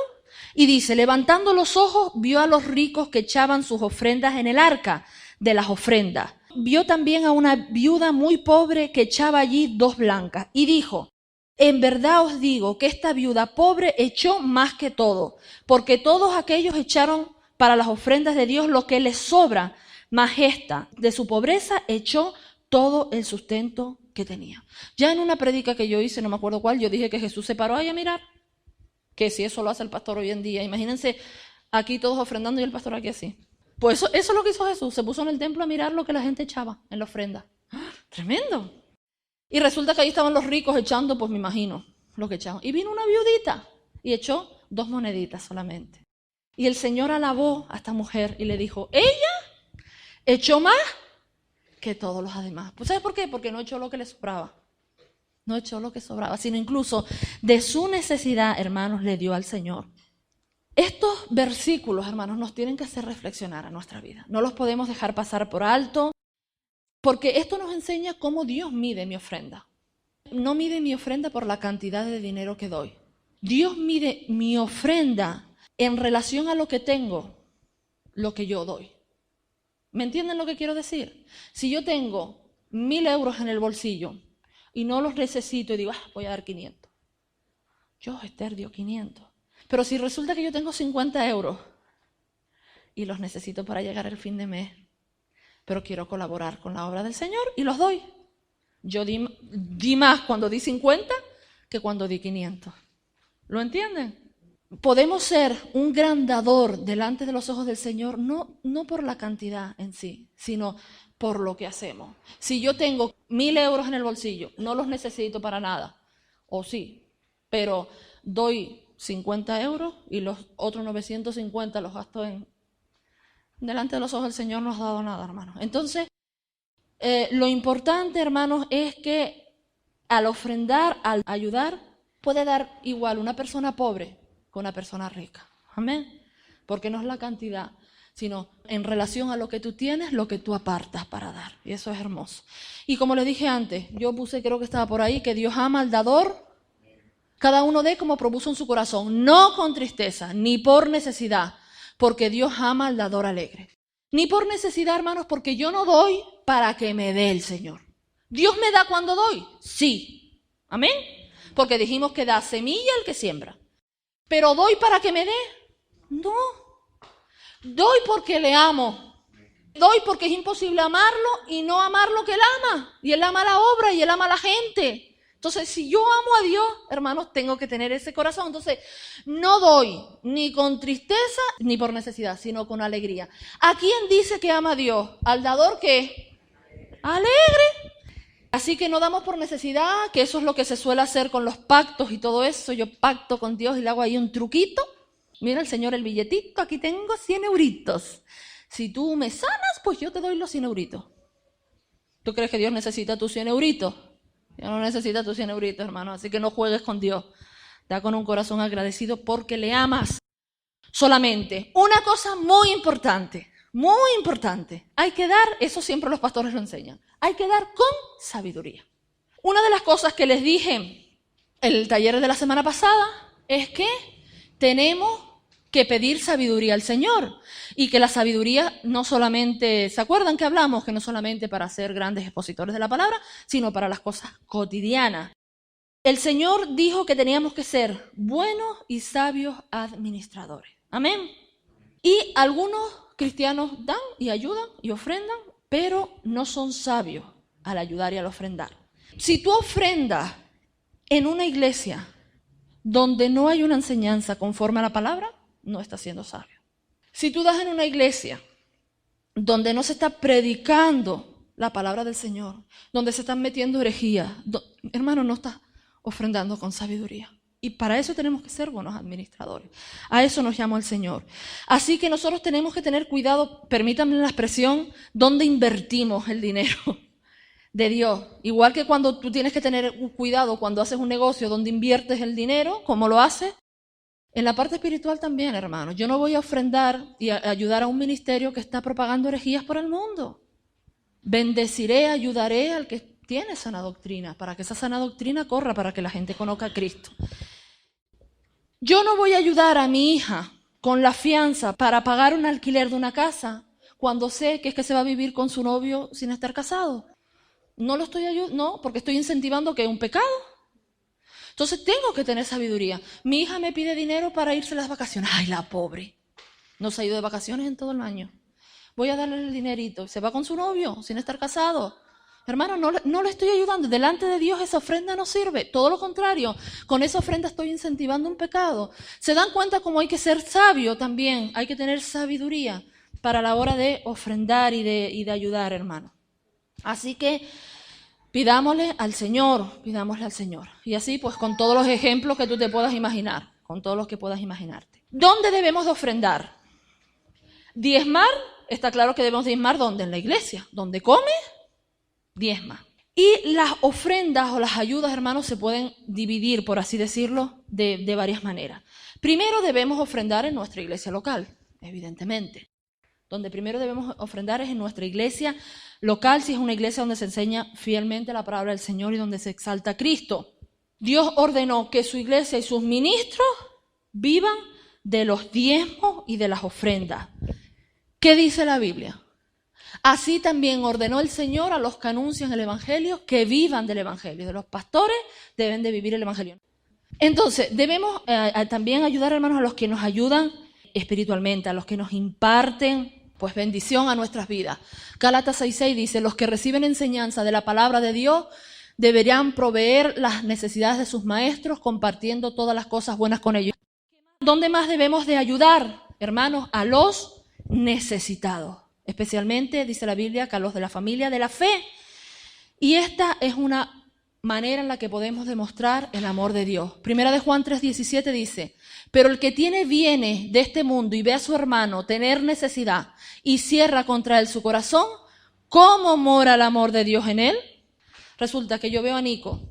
y dice, levantando los ojos, vio a los ricos que echaban sus ofrendas en el arca de las ofrendas. Vio también a una viuda muy pobre que echaba allí 2 blancas y dijo, en verdad os digo que esta viuda pobre echó más que todo, porque todos aquellos echaron para las ofrendas de Dios lo que les sobra, mas esta de su pobreza echó todo el sustento que tenía. Ya en una prédica que yo hice, no me acuerdo cuál, yo dije que Jesús se paró ahí a mirar, que si eso lo hace el pastor hoy en día, imagínense aquí todos ofrendando y el pastor aquí así. Pues eso es lo que hizo Jesús, se puso en el templo a mirar lo que la gente echaba en la ofrenda. ¡Ah! ¡Tremendo! Y resulta que ahí estaban los ricos echando, pues me imagino, lo que echaban. Y vino una viudita y echó 2 moneditas solamente. Y el Señor alabó a esta mujer y le dijo, ella echó más que todos los demás. Pues ¿sabes por qué? Porque no echó lo que le sobraba. No echó lo que sobraba, sino incluso de su necesidad, hermanos, le dio al Señor. Estos versículos, hermanos, nos tienen que hacer reflexionar a nuestra vida. No los podemos dejar pasar por alto, porque esto nos enseña cómo Dios mide mi ofrenda. No mide mi ofrenda por la cantidad de dinero que doy. Dios mide mi ofrenda en relación a lo que tengo, lo que yo doy. ¿Me entienden lo que quiero decir? Si yo tengo 1.000 euros en el bolsillo y no los necesito y digo, voy a dar 500. Yo, Esther, dio 500. Pero si resulta que yo tengo 50 euros y los necesito para llegar al fin de mes, pero quiero colaborar con la obra del Señor y los doy. Yo di más cuando di 50 que cuando di 500. ¿Lo entienden? Podemos ser un gran dador delante de los ojos del Señor, no por la cantidad en sí, sino por lo que hacemos. Si yo tengo 1.000 euros en el bolsillo, no los necesito para nada, o sí, pero doy 50 euros y los otros 950 los gasto delante de los ojos del Señor, no has dado nada, hermanos. Entonces, lo importante, hermanos, es que al ofrendar, al ayudar, puede dar igual una persona pobre que una persona rica. Amén. Porque no es la cantidad, sino en relación a lo que tú tienes, lo que tú apartas para dar. Y eso es hermoso. Y como les dije antes, yo puse, creo que estaba por ahí, que Dios ama al dador. Cada uno dé como propuso en su corazón, no con tristeza, ni por necesidad, porque Dios ama al dador alegre. Ni por necesidad, hermanos, porque yo no doy para que me dé el Señor. ¿Dios me da cuando doy? Sí. Amén. Porque dijimos que da semilla al que siembra. ¿Pero doy para que me dé? No. Doy porque le amo. Doy porque es imposible amarlo y no amar lo que él ama. Y él ama la obra y él ama a la gente. Entonces, si yo amo a Dios, hermanos, tengo que tener ese corazón. Entonces, no doy ni con tristeza ni por necesidad, sino con alegría. ¿A quién dice que ama a Dios? ¿Al dador qué? Alegre. Así que no damos por necesidad, que eso es lo que se suele hacer con los pactos y todo eso. Yo pacto con Dios y le hago ahí un truquito. Mira el Señor el billetito, aquí tengo 100 euritos. Si tú me sanas, pues yo te doy los 100 euritos. ¿Tú crees que Dios necesita tus 100 euritos? Dios no necesita tus 100 euritos, hermano. Así que no juegues con Dios. Da con un corazón agradecido porque le amas. Solamente, una cosa muy importante. Hay que dar, eso siempre los pastores lo enseñan, hay que dar con sabiduría. Una de las cosas que les dije en el taller de la semana pasada es que tenemos que pedir sabiduría al Señor y que la sabiduría no solamente, ¿se acuerdan que hablamos? Que no solamente para ser grandes expositores de la palabra, sino para las cosas cotidianas. El Señor dijo que teníamos que ser buenos y sabios administradores. Amén. Y algunos cristianos dan y ayudan y ofrendan, pero no son sabios al ayudar y al ofrendar. Si tú ofrendas en una iglesia donde no hay una enseñanza conforme a la palabra, no estás siendo sabio. Si tú das en una iglesia donde no se está predicando la palabra del Señor, donde se están metiendo herejías, hermano, no estás ofrendando con sabiduría. Y para eso tenemos que ser buenos administradores. A eso nos llamó el Señor. Así que nosotros tenemos que tener cuidado, permítanme la expresión, dónde invertimos el dinero de Dios. Igual que cuando tú tienes que tener cuidado cuando haces un negocio, dónde inviertes el dinero, cómo lo haces. En la parte espiritual también, hermanos. Yo no voy a ofrendar y a ayudar a un ministerio que está propagando herejías por el mundo. Bendeciré, ayudaré al que tiene sana doctrina, para que esa sana doctrina corra, para que la gente conozca a Cristo. Yo no voy a ayudar a mi hija con la fianza para pagar un alquiler de una casa cuando sé que es que se va a vivir con su novio sin estar casado. No lo estoy ayudando, no, porque estoy incentivando que es un pecado. Entonces tengo que tener sabiduría. Mi hija me pide dinero para irse a las vacaciones. ¡Ay, la pobre! No se ha ido de vacaciones en todo el año. Voy a darle el dinerito. Se va con su novio sin estar casado. Hermano, no le estoy ayudando. Delante de Dios esa ofrenda no sirve. Todo lo contrario, con esa ofrenda estoy incentivando un pecado. ¿Se dan cuenta cómo hay que ser sabio también? Hay que tener sabiduría para la hora de ofrendar y de ayudar, hermano. Así que pidámosle al Señor. Y así pues con todos los ejemplos que tú te puedas imaginar, con todos los que puedas imaginarte. ¿Dónde debemos de ofrendar? Diezmar, está claro que debemos diezmar ¿dónde? En la iglesia. ¿Dónde come? Diezma. Y las ofrendas o las ayudas, hermanos, se pueden dividir, por así decirlo, de varias maneras. Primero debemos ofrendar en nuestra iglesia local, evidentemente. Donde primero debemos ofrendar es en nuestra iglesia local, si es una iglesia donde se enseña fielmente la palabra del Señor y donde se exalta a Cristo. Dios ordenó que su iglesia y sus ministros vivan de los diezmos y de las ofrendas. ¿Qué dice la Biblia? Así también ordenó el Señor a los que anuncian el Evangelio que vivan del Evangelio. De los pastores deben de vivir el Evangelio. Entonces, debemos también ayudar, hermanos, a los que nos ayudan espiritualmente, a los que nos imparten pues bendición a nuestras vidas. Gálatas 6:6 dice, los que reciben enseñanza de la palabra de Dios deberían proveer las necesidades de sus maestros compartiendo todas las cosas buenas con ellos. ¿Dónde más debemos de ayudar, hermanos? A los necesitados. Especialmente, dice la Biblia, que a los de la familia de la fe. Y esta es una manera en la que podemos demostrar el amor de Dios. Primera de Juan 3:17 dice, pero el que tiene bienes de este mundo y ve a su hermano tener necesidad y cierra contra él su corazón, ¿cómo mora el amor de Dios en él? Resulta que yo veo a Nico,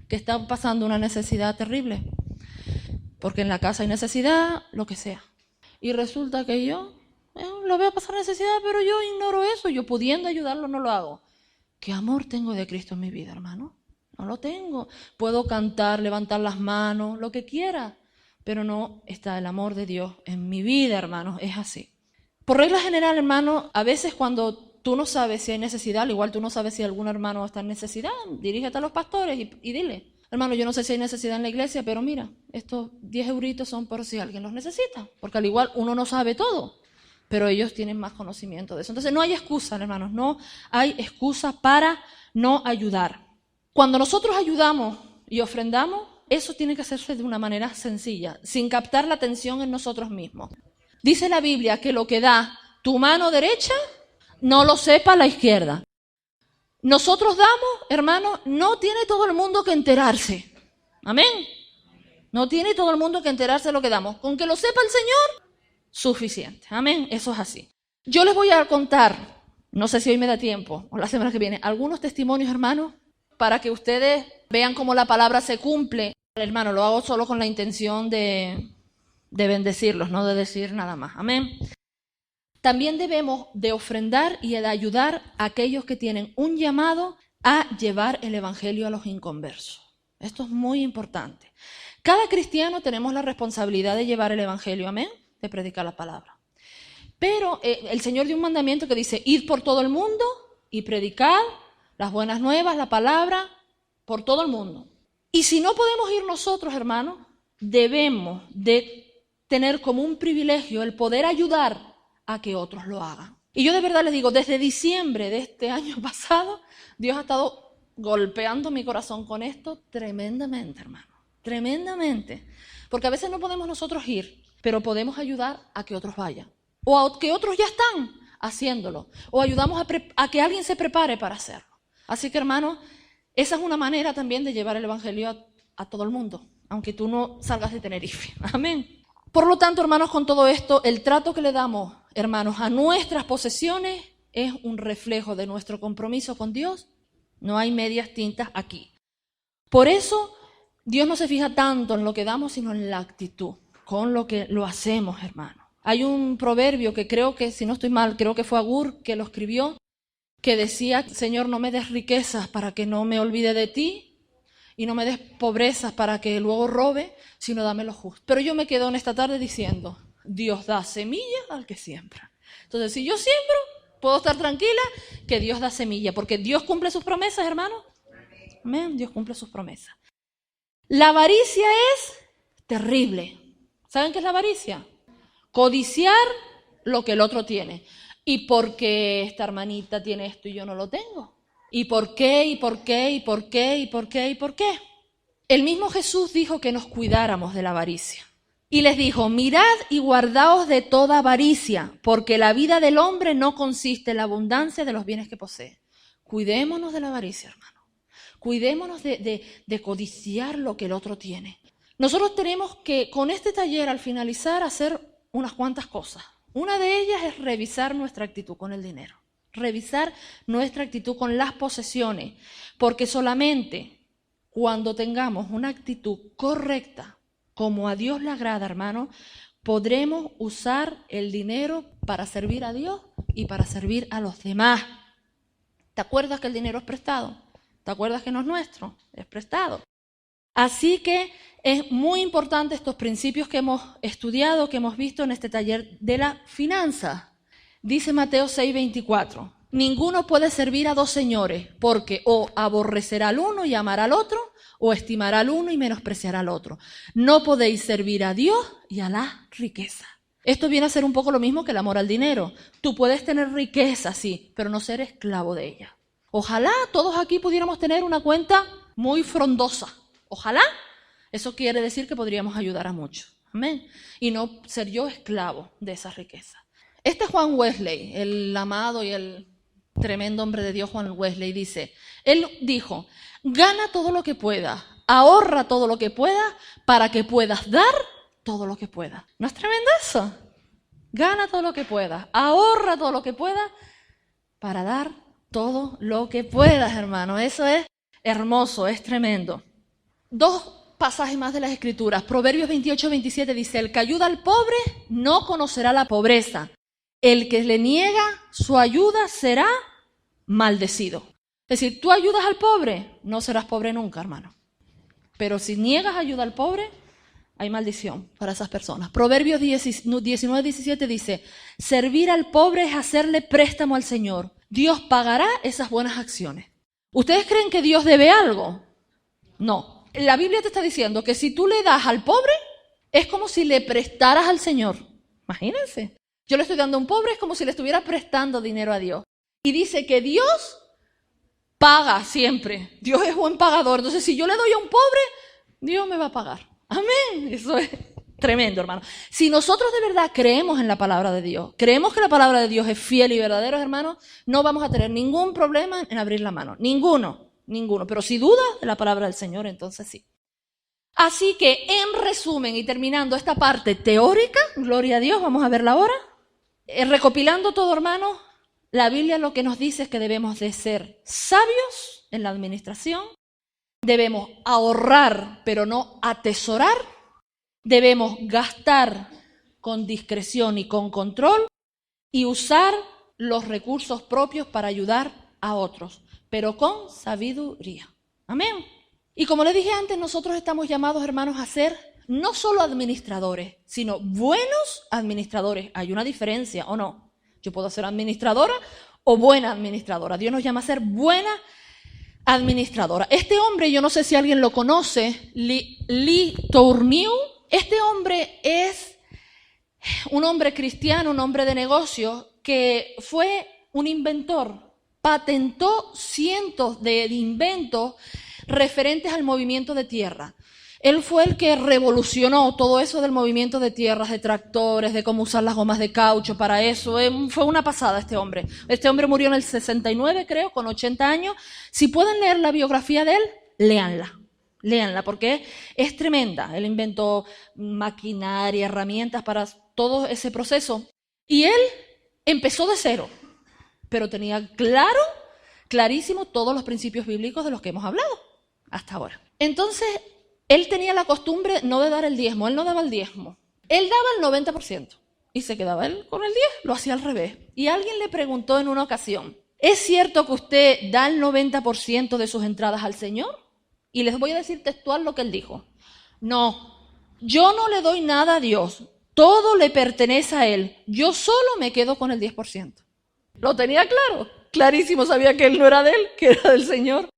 que está pasando una necesidad terrible, porque en la casa hay necesidad, lo que sea. Y resulta que yo lo veo pasar necesidad, pero yo ignoro eso. Yo pudiendo ayudarlo no lo hago. ¿Qué amor tengo de Cristo en mi vida, hermano? No lo tengo. Puedo cantar, levantar las manos, lo que quiera, pero no está el amor de Dios en mi vida, hermanos. Es así. Por regla general, hermano, a veces cuando tú no sabes si hay necesidad, al igual tú no sabes si algún hermano está en necesidad, dirígete a los pastores y dile, hermano, yo no sé si hay necesidad en la iglesia, pero mira, estos 10 euritos son por si alguien los necesita, porque al igual uno no sabe todo, pero ellos tienen más conocimiento de eso. Entonces no hay excusa, hermanos, no hay excusa para no ayudar. Cuando nosotros ayudamos y ofrendamos, eso tiene que hacerse de una manera sencilla, sin captar la atención en nosotros mismos. Dice la Biblia que lo que da tu mano derecha, no lo sepa la izquierda. Nosotros damos, hermanos, no tiene todo el mundo que enterarse. Amén. No tiene todo el mundo que enterarse de lo que damos. Con que lo sepa el Señor, suficiente. Amén. Eso es así. Yo les voy a contar, no sé si hoy me da tiempo o la semana que viene, algunos testimonios, hermanos, para que ustedes vean cómo la palabra se cumple. Hermano, lo hago solo con la intención de bendecirlos, no de decir nada más. Amén. También debemos de ofrendar y de ayudar a aquellos que tienen un llamado a llevar el evangelio a los inconversos. Esto es muy importante. Cada cristiano tenemos la responsabilidad de llevar el evangelio, amén, de predicar la palabra. Pero el Señor dio un mandamiento que dice, id por todo el mundo y predicad las buenas nuevas, la palabra, por todo el mundo. Y si no podemos ir nosotros, hermanos, debemos de tener como un privilegio el poder ayudar a que otros lo hagan. Y yo de verdad les digo, desde diciembre de este año pasado, Dios ha estado golpeando mi corazón con esto tremendamente, hermano. Tremendamente. Porque a veces no podemos nosotros ir, pero podemos ayudar a que otros vayan. O a que otros ya están, haciéndolo o ayudamos a que alguien se prepare para hacerlo. Así que, hermanos, esa es una manera también de llevar el evangelio a todo el mundo, aunque tú no salgas de Tenerife. Amén. Por lo tanto, hermanos, con todo esto, el trato que le damos, hermanos, a nuestras posesiones es un reflejo de nuestro compromiso con Dios. No hay medias tintas aquí. Por eso, Dios no se fija tanto en lo que damos, sino en la actitud, con lo que lo hacemos, hermanos. Hay un proverbio que creo que, si no estoy mal, creo que fue Agur que lo escribió, que decía: Señor, no me des riquezas para que no me olvide de ti, y no me des pobrezas para que luego robe, sino dame lo justo. Pero yo me quedo en esta tarde diciendo: Dios da semilla al que siembra. Entonces, si yo siembro, puedo estar tranquila que Dios da semilla, porque Dios cumple sus promesas, hermanos. Amén, Dios cumple sus promesas. La avaricia es terrible. ¿Saben qué es la avaricia? Codiciar lo que el otro tiene. ¿Y por qué esta hermanita tiene esto y yo no lo tengo? ¿Y por qué? ¿Y por qué? ¿Y por qué? ¿Y por qué? ¿Y por qué? El mismo Jesús dijo que nos cuidáramos de la avaricia. Y les dijo: mirad y guardaos de toda avaricia, porque la vida del hombre no consiste en la abundancia de los bienes que posee. Cuidémonos de la avaricia, hermano. Cuidémonos de codiciar lo que el otro tiene. Nosotros tenemos que, con este taller, al finalizar, hacer unas cuantas cosas. Una de ellas es revisar nuestra actitud con el dinero. Revisar nuestra actitud con las posesiones. Porque solamente cuando tengamos una actitud correcta, como a Dios le agrada, hermano, podremos usar el dinero para servir a Dios y para servir a los demás. ¿Te acuerdas que el dinero es prestado? ¿Te acuerdas que no es nuestro? Es prestado. Así que es muy importante estos principios que hemos estudiado, que hemos visto en este taller de la finanza. Dice Mateo 6:24, ninguno puede servir a dos señores, porque o aborrecerá al uno y amará al otro, o estimará al uno y menospreciará al otro. No podéis servir a Dios y a la riqueza. Esto viene a ser un poco lo mismo que el amor al dinero. Tú puedes tener riqueza, sí, pero no ser esclavo de ella. Ojalá todos aquí pudiéramos tener una cuenta muy frondosa. Ojalá. Eso quiere decir que podríamos ayudar a muchos. Amén. Y no ser yo esclavo de esa riqueza. Este Juan Wesley, el amado y el tremendo hombre de Dios Juan Wesley, él dijo: gana todo lo que puedas, ahorra todo lo que puedas para que puedas dar todo lo que puedas. ¿No es tremendo eso? Gana todo lo que puedas, ahorra todo lo que puedas para dar todo lo que puedas, hermano. Eso es hermoso, es tremendo. Dos pasajes más de las Escrituras. Proverbios 28:27 dice: el que ayuda al pobre no conocerá la pobreza. El que le niega su ayuda será maldecido. Es decir, tú ayudas al pobre, no serás pobre nunca, hermano. Pero si niegas ayuda al pobre, hay maldición para esas personas. Proverbios 19:17 dice: servir al pobre es hacerle préstamo al Señor. Dios pagará esas buenas acciones. ¿Ustedes creen que Dios debe algo? No. La Biblia te está diciendo que si tú le das al pobre, es como si le prestaras al Señor. Imagínense. Yo le estoy dando a un pobre, es como si le estuviera prestando dinero a Dios. Y dice que Dios paga siempre. Dios es buen pagador. Entonces, si yo le doy a un pobre, Dios me va a pagar. Amén. Eso es tremendo, hermano. Si nosotros de verdad creemos en la palabra de Dios, creemos que la palabra de Dios es fiel y verdadera, hermanos, no vamos a tener ningún problema en abrir la mano. Ninguno. Pero si dudas de la palabra del Señor, entonces sí. Así que, en resumen y terminando esta parte teórica, gloria a Dios, vamos a verla ahora. Recopilando todo, hermanos, la Biblia lo que nos dice es que debemos de ser sabios en la administración, debemos ahorrar, pero no atesorar, debemos gastar con discreción y con control y usar los recursos propios para ayudar a otros, pero con sabiduría. Amén. Y como les dije antes, nosotros estamos llamados, hermanos, a ser no solo administradores, sino buenos administradores. Hay una diferencia, ¿o no? Yo puedo ser administradora o buena administradora. Dios nos llama a ser buena administradora. Este hombre, yo no sé si alguien lo conoce, Lee Tourneau. Este hombre es un hombre cristiano, un hombre de negocios, que fue un inventor. Patentó cientos de inventos referentes al movimiento de tierra. Él fue el que revolucionó todo eso del movimiento de tierras, de tractores, de cómo usar las gomas de caucho para eso. Fue una pasada este hombre. Este hombre murió en el 69, creo, con 80 años. Si pueden leer la biografía de él, léanla, porque es tremenda. Él inventó maquinaria, herramientas para todo ese proceso. Y él empezó de cero, pero tenía clarísimo todos los principios bíblicos de los que hemos hablado hasta ahora. Entonces, él tenía la costumbre no de dar el diezmo, él no daba el diezmo. Él daba el 90% y se quedaba él con el 10%, lo hacía al revés. Y alguien le preguntó en una ocasión, ¿es cierto que usted da el 90% de sus entradas al Señor? Y les voy a decir textual lo que él dijo. No, yo no le doy nada a Dios, todo le pertenece a Él, yo solo me quedo con el 10%. Lo tenía claro, clarísimo, sabía que él no era de él, que era del Señor.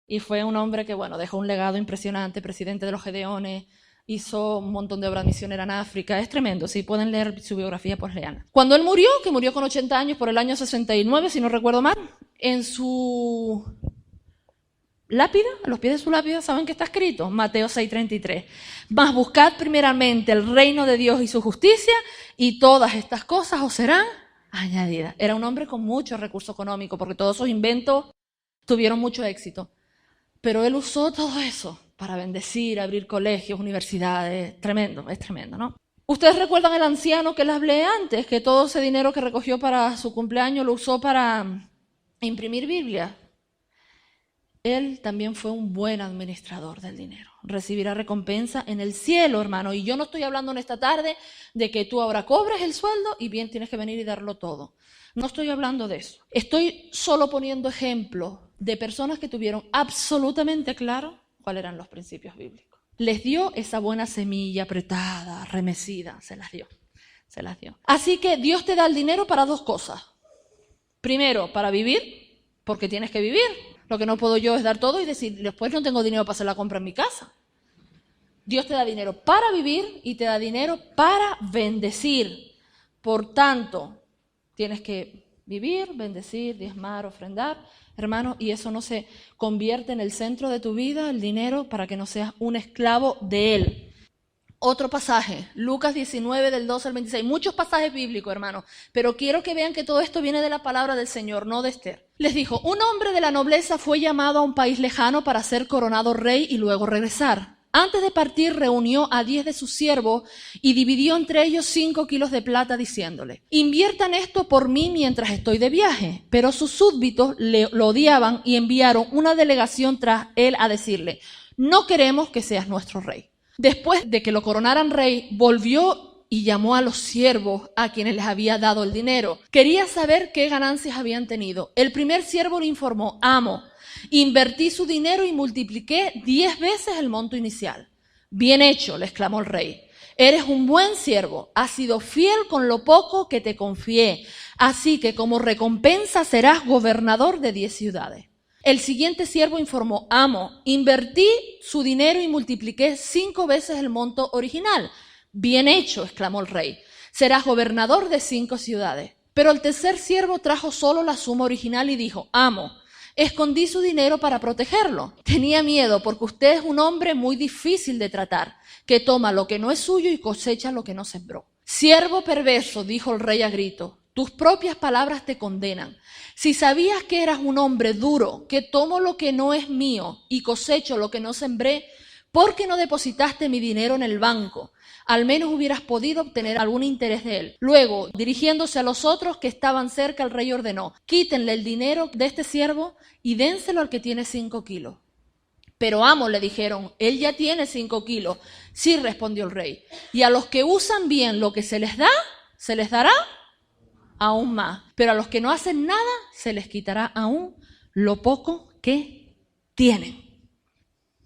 Y fue un hombre que, dejó un legado impresionante, presidente de los Gedeones, hizo un montón de obras misioneras en África. Es tremendo, si pueden leer su biografía, pues leanla. Cuando él murió, que murió con 80 años por el año 69, si no recuerdo mal, en su lápida, a los pies de su lápida, ¿saben qué está escrito? Mateo 6:33. Mas buscad primeramente el reino de Dios y su justicia, y todas estas cosas os serán añadidas. Era un hombre con mucho recurso económico, porque todos sus inventos tuvieron mucho éxito. Pero él usó todo eso para bendecir, abrir colegios, universidades. Tremendo, es tremendo, ¿no? Ustedes recuerdan el anciano que les hablé antes, que todo ese dinero que recogió para su cumpleaños lo usó para imprimir Biblia. Él también fue un buen administrador del dinero. Recibirá recompensa en el cielo, hermano. Y yo no estoy hablando en esta tarde de que tú ahora cobres el sueldo y bien tienes que venir y darlo todo. No estoy hablando de eso. Estoy solo poniendo ejemplos de personas que tuvieron absolutamente claro cuáles eran los principios bíblicos. Les dio esa buena semilla apretada, remecida, se las dio. Así que Dios te da el dinero para dos cosas. Primero, para vivir, porque tienes que vivir. Lo que no puedo yo es dar todo y decir, después no tengo dinero para hacer la compra en mi casa. Dios te da dinero para vivir y te da dinero para bendecir. Por tanto, tienes que vivir, bendecir, diezmar, ofrendar, hermano, y eso no se convierte en el centro de tu vida, el dinero, para que no seas un esclavo de él. Otro pasaje, Lucas 19, del 12 al 26. Muchos pasajes bíblicos, hermano, pero quiero que vean que todo esto viene de la palabra del Señor, no de Esther. Les dijo, un hombre de la nobleza fue llamado a un país lejano para ser coronado rey y luego regresar. Antes de partir reunió a 10 de sus siervos y dividió entre ellos 5 kilos de plata diciéndole, inviertan esto por mí mientras estoy de viaje. Pero sus súbditos lo odiaban y enviaron una delegación tras él a decirle, no queremos que seas nuestro rey. Después de que lo coronaran rey, volvió y llamó a los siervos a quienes les había dado el dinero. Quería saber qué ganancias habían tenido. El primer siervo le informó, amo, invertí su dinero y multipliqué 10 veces el monto inicial. Bien hecho, le exclamó el rey. Eres un buen siervo, has sido fiel con lo poco que te confié. Así que como recompensa serás gobernador de 10 ciudades. El siguiente siervo informó, amo, invertí su dinero y multipliqué 5 veces el monto original. Bien hecho, exclamó el rey, serás gobernador de 5 ciudades. Pero el tercer siervo trajo solo la suma original y dijo, amo, escondí su dinero para protegerlo. Tenía miedo porque usted es un hombre muy difícil de tratar, que toma lo que no es suyo y cosecha lo que no sembró. Siervo perverso, dijo el rey a grito, tus propias palabras te condenan. Si sabías que eras un hombre duro, que tomo lo que no es mío y cosecho lo que no sembré, ¿por qué no depositaste mi dinero en el banco? Al menos hubieras podido obtener algún interés de él. Luego, dirigiéndose a los otros que estaban cerca, el rey ordenó, quítenle el dinero de este siervo y dénselo al que tiene 5 kilos. Pero amo, le dijeron, él ya tiene 5 kilos. Sí, respondió el rey. Y a los que usan bien lo que se les da, se les dará aún más. Pero a los que no hacen nada, se les quitará aún lo poco que tienen.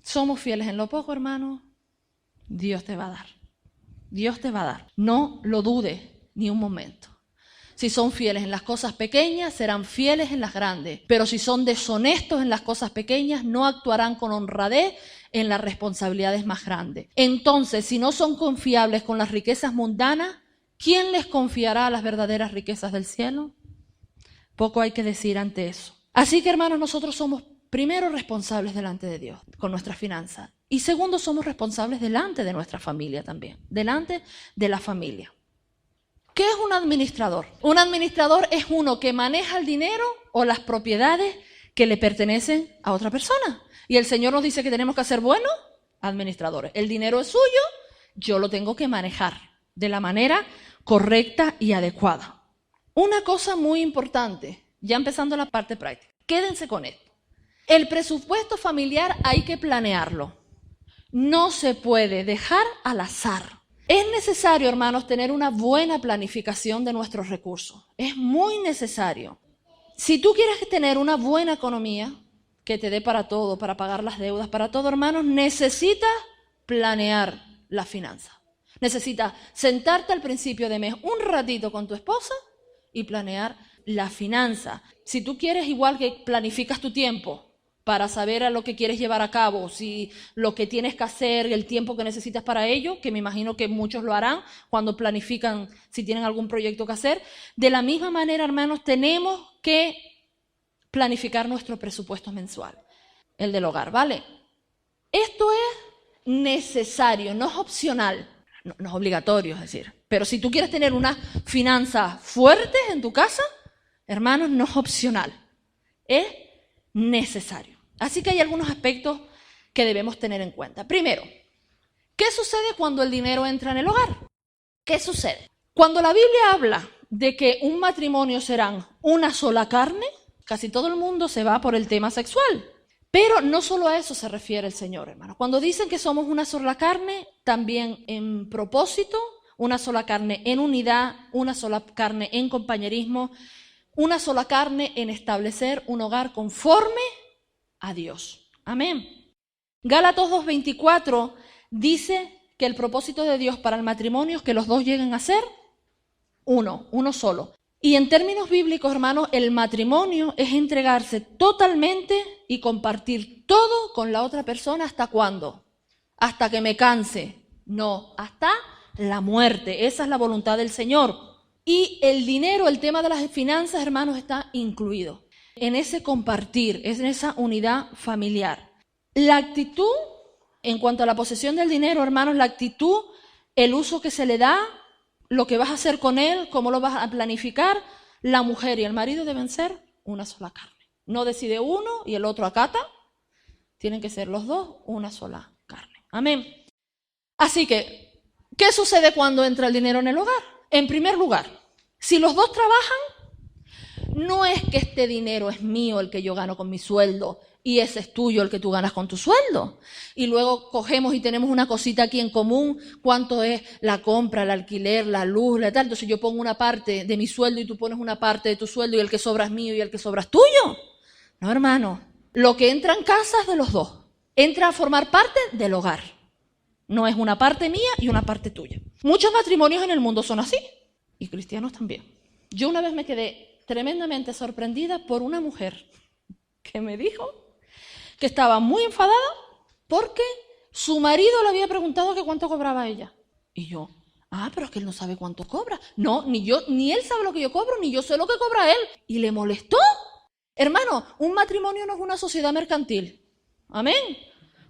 Somos fieles en lo poco, hermano. Dios te va a dar. Dios te va a dar. No lo dudes ni un momento. Si son fieles en las cosas pequeñas, serán fieles en las grandes. Pero si son deshonestos en las cosas pequeñas, no actuarán con honradez en las responsabilidades más grandes. Entonces, si no son confiables con las riquezas mundanas, ¿quién les confiará las verdaderas riquezas del cielo? Poco hay que decir ante eso. Así que, hermanos, nosotros somos primero, responsables delante de Dios con nuestras finanzas. Y segundo, somos responsables delante de nuestra familia también, delante de la familia. ¿Qué es un administrador? Un administrador es uno que maneja el dinero o las propiedades que le pertenecen a otra persona. Y el Señor nos dice que tenemos que ser buenos administradores. El dinero es suyo, yo lo tengo que manejar de la manera correcta y adecuada. Una cosa muy importante, ya empezando la parte práctica, quédense con esto. El presupuesto familiar hay que planearlo. No se puede dejar al azar. Es necesario, hermanos, tener una buena planificación de nuestros recursos. Es muy necesario. Si tú quieres tener una buena economía que te dé para todo, para pagar las deudas, para todo, hermanos, necesitas planear la finanza. Necesitas sentarte al principio de mes un ratito con tu esposa y planear la finanza. Si tú quieres, igual que planificas tu tiempo para saber a lo que quieres llevar a cabo, si lo que tienes que hacer, el tiempo que necesitas para ello, que me imagino que muchos lo harán cuando planifican si tienen algún proyecto que hacer. De la misma manera, hermanos, tenemos que planificar nuestro presupuesto mensual, el del hogar, ¿vale? Esto es necesario, no es opcional, no es obligatorio, es decir. Pero si tú quieres tener unas finanzas fuertes en tu casa, hermanos, no es opcional, es necesario. Así que hay algunos aspectos que debemos tener en cuenta. Primero, ¿qué sucede cuando el dinero entra en el hogar? ¿Qué sucede? Cuando la Biblia habla de que un matrimonio serán una sola carne, casi todo el mundo se va por el tema sexual. Pero no solo a eso se refiere el Señor, hermano. Cuando dicen que somos una sola carne, también en propósito, una sola carne en unidad, una sola carne en compañerismo, una sola carne en establecer un hogar conforme a Dios. Amén. Gálatas 2:24 dice que el propósito de Dios para el matrimonio es que los dos lleguen a ser uno solo. Y en términos bíblicos, hermanos, el matrimonio es entregarse totalmente y compartir todo con la otra persona. ¿Hasta cuándo? Hasta que me canse. No, hasta la muerte. Esa es la voluntad del Señor. Y el dinero, el tema de las finanzas, hermanos, está incluido en ese compartir, en esa unidad familiar. La actitud, en cuanto a la posesión del dinero, hermanos, la actitud, el uso que se le da, lo que vas a hacer con él, cómo lo vas a planificar, la mujer y el marido deben ser una sola carne. No decide uno y el otro acata, tienen que ser los dos una sola carne. Amén. Así que, ¿qué sucede cuando entra el dinero en el hogar? En primer lugar, si los dos trabajan, no es que este dinero es mío, el que yo gano con mi sueldo, y ese es tuyo, el que tú ganas con tu sueldo. Y luego cogemos y tenemos una cosita aquí en común, cuánto es la compra, el alquiler, la luz, la tal. Entonces yo pongo una parte de mi sueldo y tú pones una parte de tu sueldo y el que sobra es mío y el que sobra es tuyo. No, hermano. Lo que entra en casa es de los dos. Entra a formar parte del hogar. No es una parte mía y una parte tuya. Muchos matrimonios en el mundo son así. Y cristianos también. Yo una vez me quedé tremendamente sorprendida por una mujer que me dijo que estaba muy enfadada porque su marido le había preguntado que cuánto cobraba ella. Y yo, pero es que él no sabe cuánto cobra. No, ni él sabe lo que yo cobro, ni yo sé lo que cobra él. Y le molestó. Hermano, un matrimonio no es una sociedad mercantil. Amén.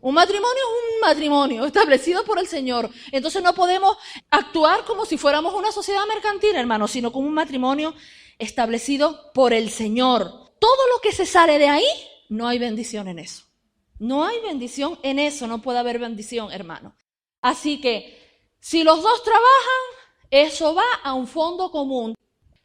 Un matrimonio es un matrimonio establecido por el Señor. Entonces no podemos actuar como si fuéramos una sociedad mercantil, hermano, sino como un matrimonio establecido por el Señor. Todo lo que se sale de ahí, no hay bendición en eso. No hay bendición en eso, no puede haber bendición, hermano. Así que, si los dos trabajan, eso va a un fondo común.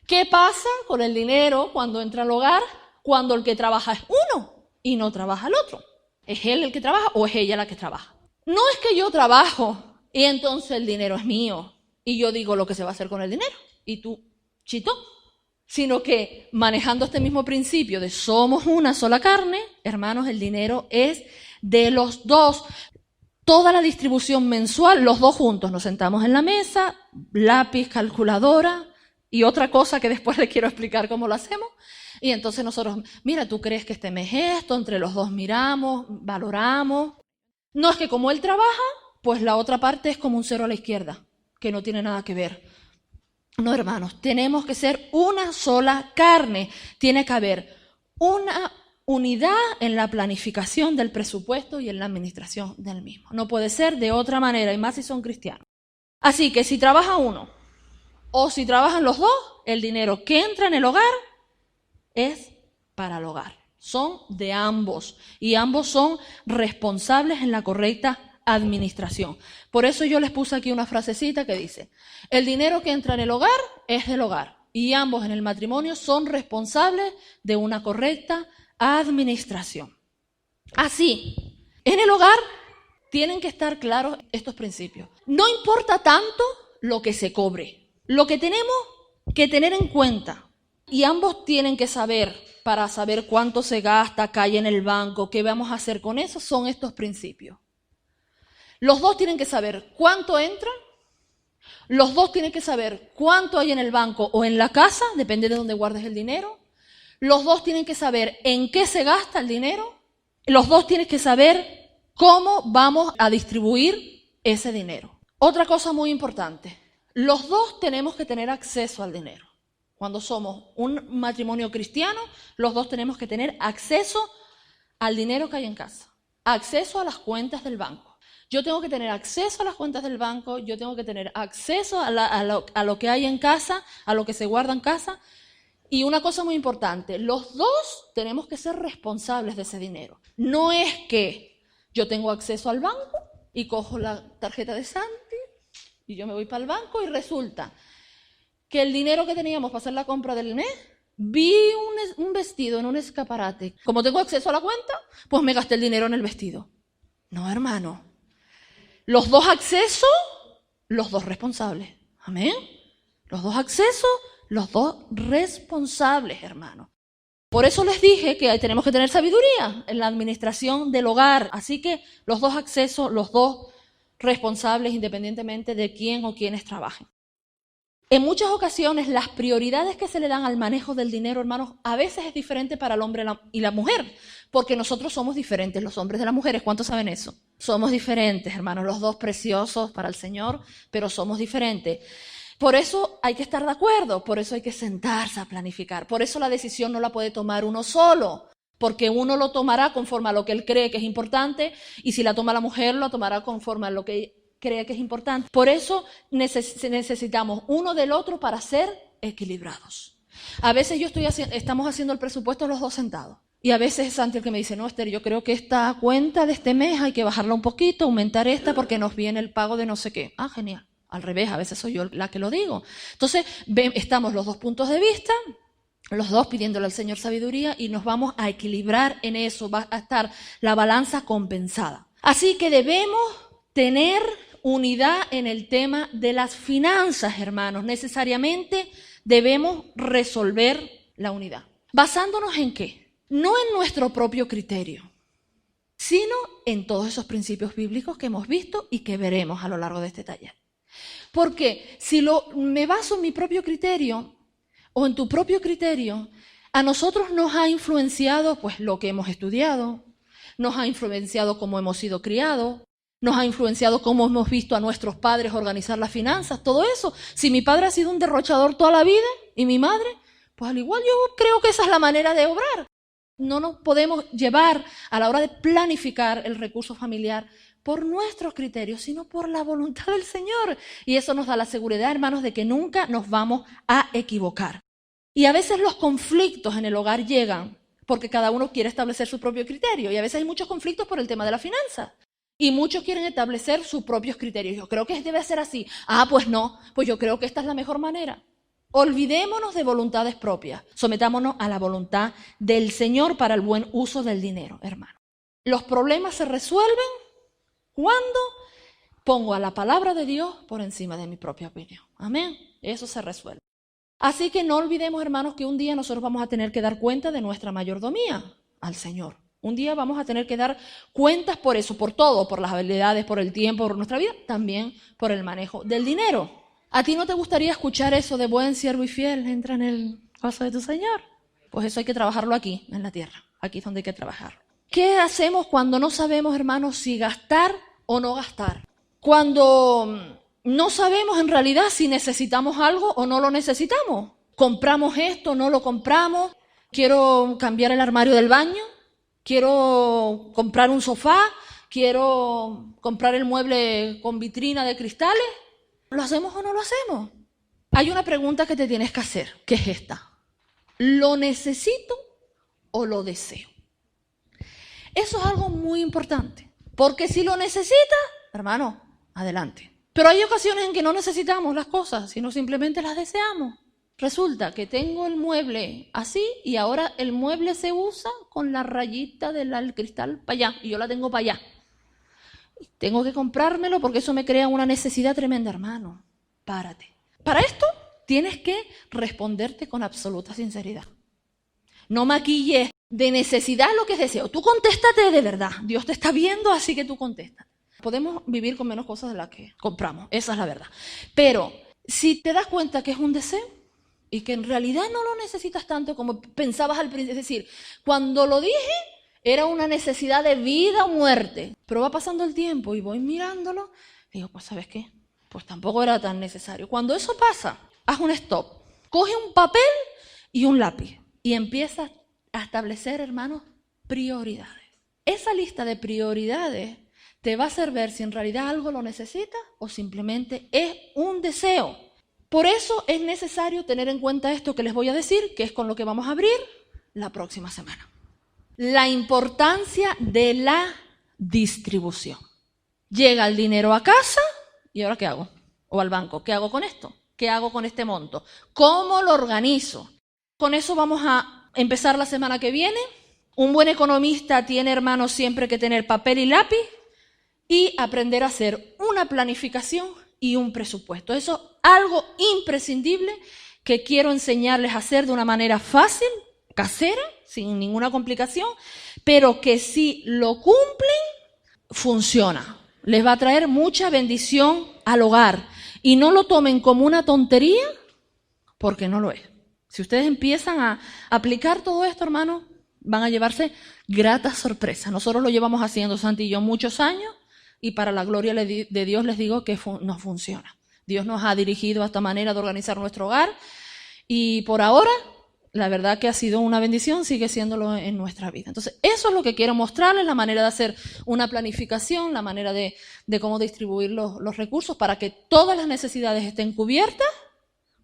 ¿Qué pasa con el dinero cuando entra al hogar? Cuando el que trabaja es uno y no trabaja el otro. ¿Es él el que trabaja o es ella la que trabaja? No es que yo trabajo y entonces el dinero es mío y yo digo lo que se va a hacer con el dinero y tú, chito. Sino que manejando este mismo principio de somos una sola carne, hermanos, el dinero es de los dos. Toda la distribución mensual, los dos juntos, nos sentamos en la mesa, lápiz, calculadora y otra cosa que después les quiero explicar cómo lo hacemos. Y entonces nosotros, mira, tú crees que este mes esto, entre los dos miramos, valoramos. No es que como él trabaja, pues la otra parte es como un cero a la izquierda, que no tiene nada que ver. No, hermanos, tenemos que ser una sola carne. Tiene que haber unidad en la planificación del presupuesto y en la administración del mismo. No puede ser de otra manera, y más si son cristianos. Así que si trabaja uno o si trabajan los dos, el dinero que entra en el hogar es para el hogar. Son de ambos y ambos son responsables en la correcta administración. Por eso yo les puse aquí una frasecita que dice: el dinero que entra en el hogar es del hogar y ambos en el matrimonio son responsables de una correcta administración. Así, en el hogar tienen que estar claros estos principios. No importa tanto lo que se cobre. Lo que tenemos que tener en cuenta, y ambos tienen que saber, para saber cuánto se gasta, cae en el banco, qué vamos a hacer con eso, son estos principios. Los dos tienen que saber cuánto entra, los dos tienen que saber cuánto hay en el banco o en la casa, depende de dónde guardes el dinero. Los dos tienen que saber en qué se gasta el dinero. Los dos tienen que saber cómo vamos a distribuir ese dinero. Otra cosa muy importante, los dos tenemos que tener acceso al dinero. Cuando somos un matrimonio cristiano, los dos tenemos que tener acceso al dinero que hay en casa, acceso a las cuentas del banco. Yo tengo que tener acceso a las cuentas del banco, yo tengo que tener acceso a lo que hay en casa, a lo que se guarda en casa. Y una cosa muy importante, los dos tenemos que ser responsables de ese dinero. No es que yo tengo acceso al banco y cojo la tarjeta de Santi y yo me voy para el banco y resulta que el dinero que teníamos para hacer la compra del mes, vi un vestido en un escaparate. Como tengo acceso a la cuenta, pues me gasté el dinero en el vestido. No, hermano. Los dos accesos, los dos responsables. Amén. Los dos accesos, los dos responsables, hermano. Por eso les dije que tenemos que tener sabiduría en la administración del hogar. Así que los dos accesos, los dos responsables, independientemente de quién o quiénes trabajen. En muchas ocasiones, las prioridades que se le dan al manejo del dinero, hermanos, a veces es diferente para el hombre y la mujer, porque nosotros somos diferentes, los hombres de las mujeres. ¿Cuántos saben eso? Somos diferentes, hermanos, los dos preciosos para el Señor, pero somos diferentes. Por eso hay que estar de acuerdo, por eso hay que sentarse a planificar, por eso la decisión no la puede tomar uno solo, porque uno lo tomará conforme a lo que él cree que es importante, y si la toma la mujer, lo tomará conforme a lo que cree que es importante. Por eso necesitamos uno del otro para ser equilibrados. A veces estamos haciendo el presupuesto los dos sentados. Y a veces es Santi el que me dice: no, Esther, yo creo que esta cuenta de este mes hay que bajarla un poquito, aumentar esta porque nos viene el pago de no sé qué. Ah, genial. Al revés, a veces soy yo la que lo digo. Entonces, estamos los dos puntos de vista, los dos pidiéndole al Señor sabiduría y nos vamos a equilibrar en eso. Va a estar la balanza compensada. Así que debemos tener unidad en el tema de las finanzas, hermanos. Necesariamente debemos resolver la unidad. ¿Basándonos en qué? No en nuestro propio criterio, sino en todos esos principios bíblicos que hemos visto y que veremos a lo largo de este taller. Porque si me baso en mi propio criterio o en tu propio criterio, a nosotros nos ha influenciado pues lo que hemos estudiado, nos ha influenciado cómo hemos sido criados, nos ha influenciado cómo hemos visto a nuestros padres organizar las finanzas, todo eso. Si mi padre ha sido un derrochador toda la vida y mi madre, pues al igual yo creo que esa es la manera de obrar. No nos podemos llevar a la hora de planificar el recurso familiar por nuestros criterios, sino por la voluntad del Señor. Y eso nos da la seguridad, hermanos, de que nunca nos vamos a equivocar. Y a veces los conflictos en el hogar llegan porque cada uno quiere establecer su propio criterio. Y a veces hay muchos conflictos por el tema de la finanza. Y muchos quieren establecer sus propios criterios. Yo creo que debe ser así. Ah, pues no. Pues yo creo que esta es la mejor manera. Olvidémonos de voluntades propias. Sometámonos a la voluntad del Señor para el buen uso del dinero, hermano. Los problemas se resuelven cuando pongo a la palabra de Dios por encima de mi propia opinión. Amén. Eso se resuelve. Así que no olvidemos, hermanos, que un día nosotros vamos a tener que dar cuenta de nuestra mayordomía al Señor. Un día vamos a tener que dar cuentas por eso, por todo, por las habilidades, por el tiempo, por nuestra vida, también por el manejo del dinero. ¿A ti no te gustaría escuchar eso de buen siervo y fiel, entra en el gozo de tu Señor? Pues eso hay que trabajarlo aquí, en la tierra. Aquí es donde hay que trabajarlo. ¿Qué hacemos cuando no sabemos, hermanos, si gastar o no gastar? Cuando no sabemos en realidad si necesitamos algo o no lo necesitamos. ¿Compramos esto, no lo compramos? ¿Quiero cambiar el armario del baño? quiero comprar un sofá, quiero comprar el mueble con vitrina de cristales. ¿Lo hacemos o no lo hacemos? Hay una pregunta que te tienes que hacer, que es esta. ¿Lo necesito o lo deseo? Eso es algo muy importante, porque si lo necesitas, hermano, adelante. Pero hay ocasiones en que no necesitamos las cosas, sino simplemente las deseamos. Resulta que tengo el mueble así y ahora el mueble se usa con la rayita del cristal para allá y yo la tengo para allá. Tengo que comprármelo porque eso me crea una necesidad tremenda, hermano. Párate. Para esto tienes que responderte con absoluta sinceridad. No maquilles de necesidad lo que es deseo. Tú contéstate de verdad. Dios te está viendo, así que tú contestas. Podemos vivir con menos cosas de las que compramos, esa es la verdad. Pero si te das cuenta que es un deseo y que en realidad no lo necesitas tanto como pensabas al principio, es decir, cuando lo dije era una necesidad de vida o muerte, pero va pasando el tiempo y voy mirándolo y digo, pues ¿sabes qué? Pues tampoco era tan necesario. Cuando eso pasa, haz un stop, coge un papel y un lápiz y empieza a establecer, hermanos, prioridades. Esa lista de prioridades te va a hacer ver si en realidad algo lo necesitas o simplemente es un deseo. Por eso es necesario tener en cuenta esto que les voy a decir, que es con lo que vamos a abrir la próxima semana. La importancia de la distribución. Llega el dinero a casa y ¿ahora qué hago? O al banco, ¿qué hago con esto? ¿Qué hago con este monto? ¿Cómo lo organizo? Con eso vamos a empezar la semana que viene. Un buen economista tiene, hermanos, siempre que tener papel y lápiz y aprender a hacer una planificación y un presupuesto. Eso es algo imprescindible que quiero enseñarles a hacer de una manera fácil, casera, sin ninguna complicación, pero que si lo cumplen, funciona. Les va a traer mucha bendición al hogar. Y no lo tomen como una tontería, porque no lo es. Si ustedes empiezan a aplicar todo esto, hermanos, van a llevarse gratas sorpresas. Nosotros lo llevamos haciendo, Santi y yo, muchos años, y para la gloria de Dios les digo que nos funciona. Dios nos ha dirigido a esta manera de organizar nuestro hogar y por ahora, la verdad que ha sido una bendición, sigue siéndolo en nuestra vida. Entonces, eso es lo que quiero mostrarles, la manera de hacer una planificación, la manera de cómo distribuir los recursos para que todas las necesidades estén cubiertas,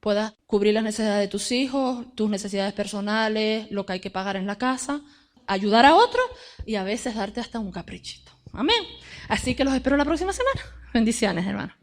puedas cubrir las necesidades de tus hijos, tus necesidades personales, lo que hay que pagar en la casa, ayudar a otros y a veces darte hasta un caprichito. Amén. Así que los espero la próxima semana. Bendiciones, hermano.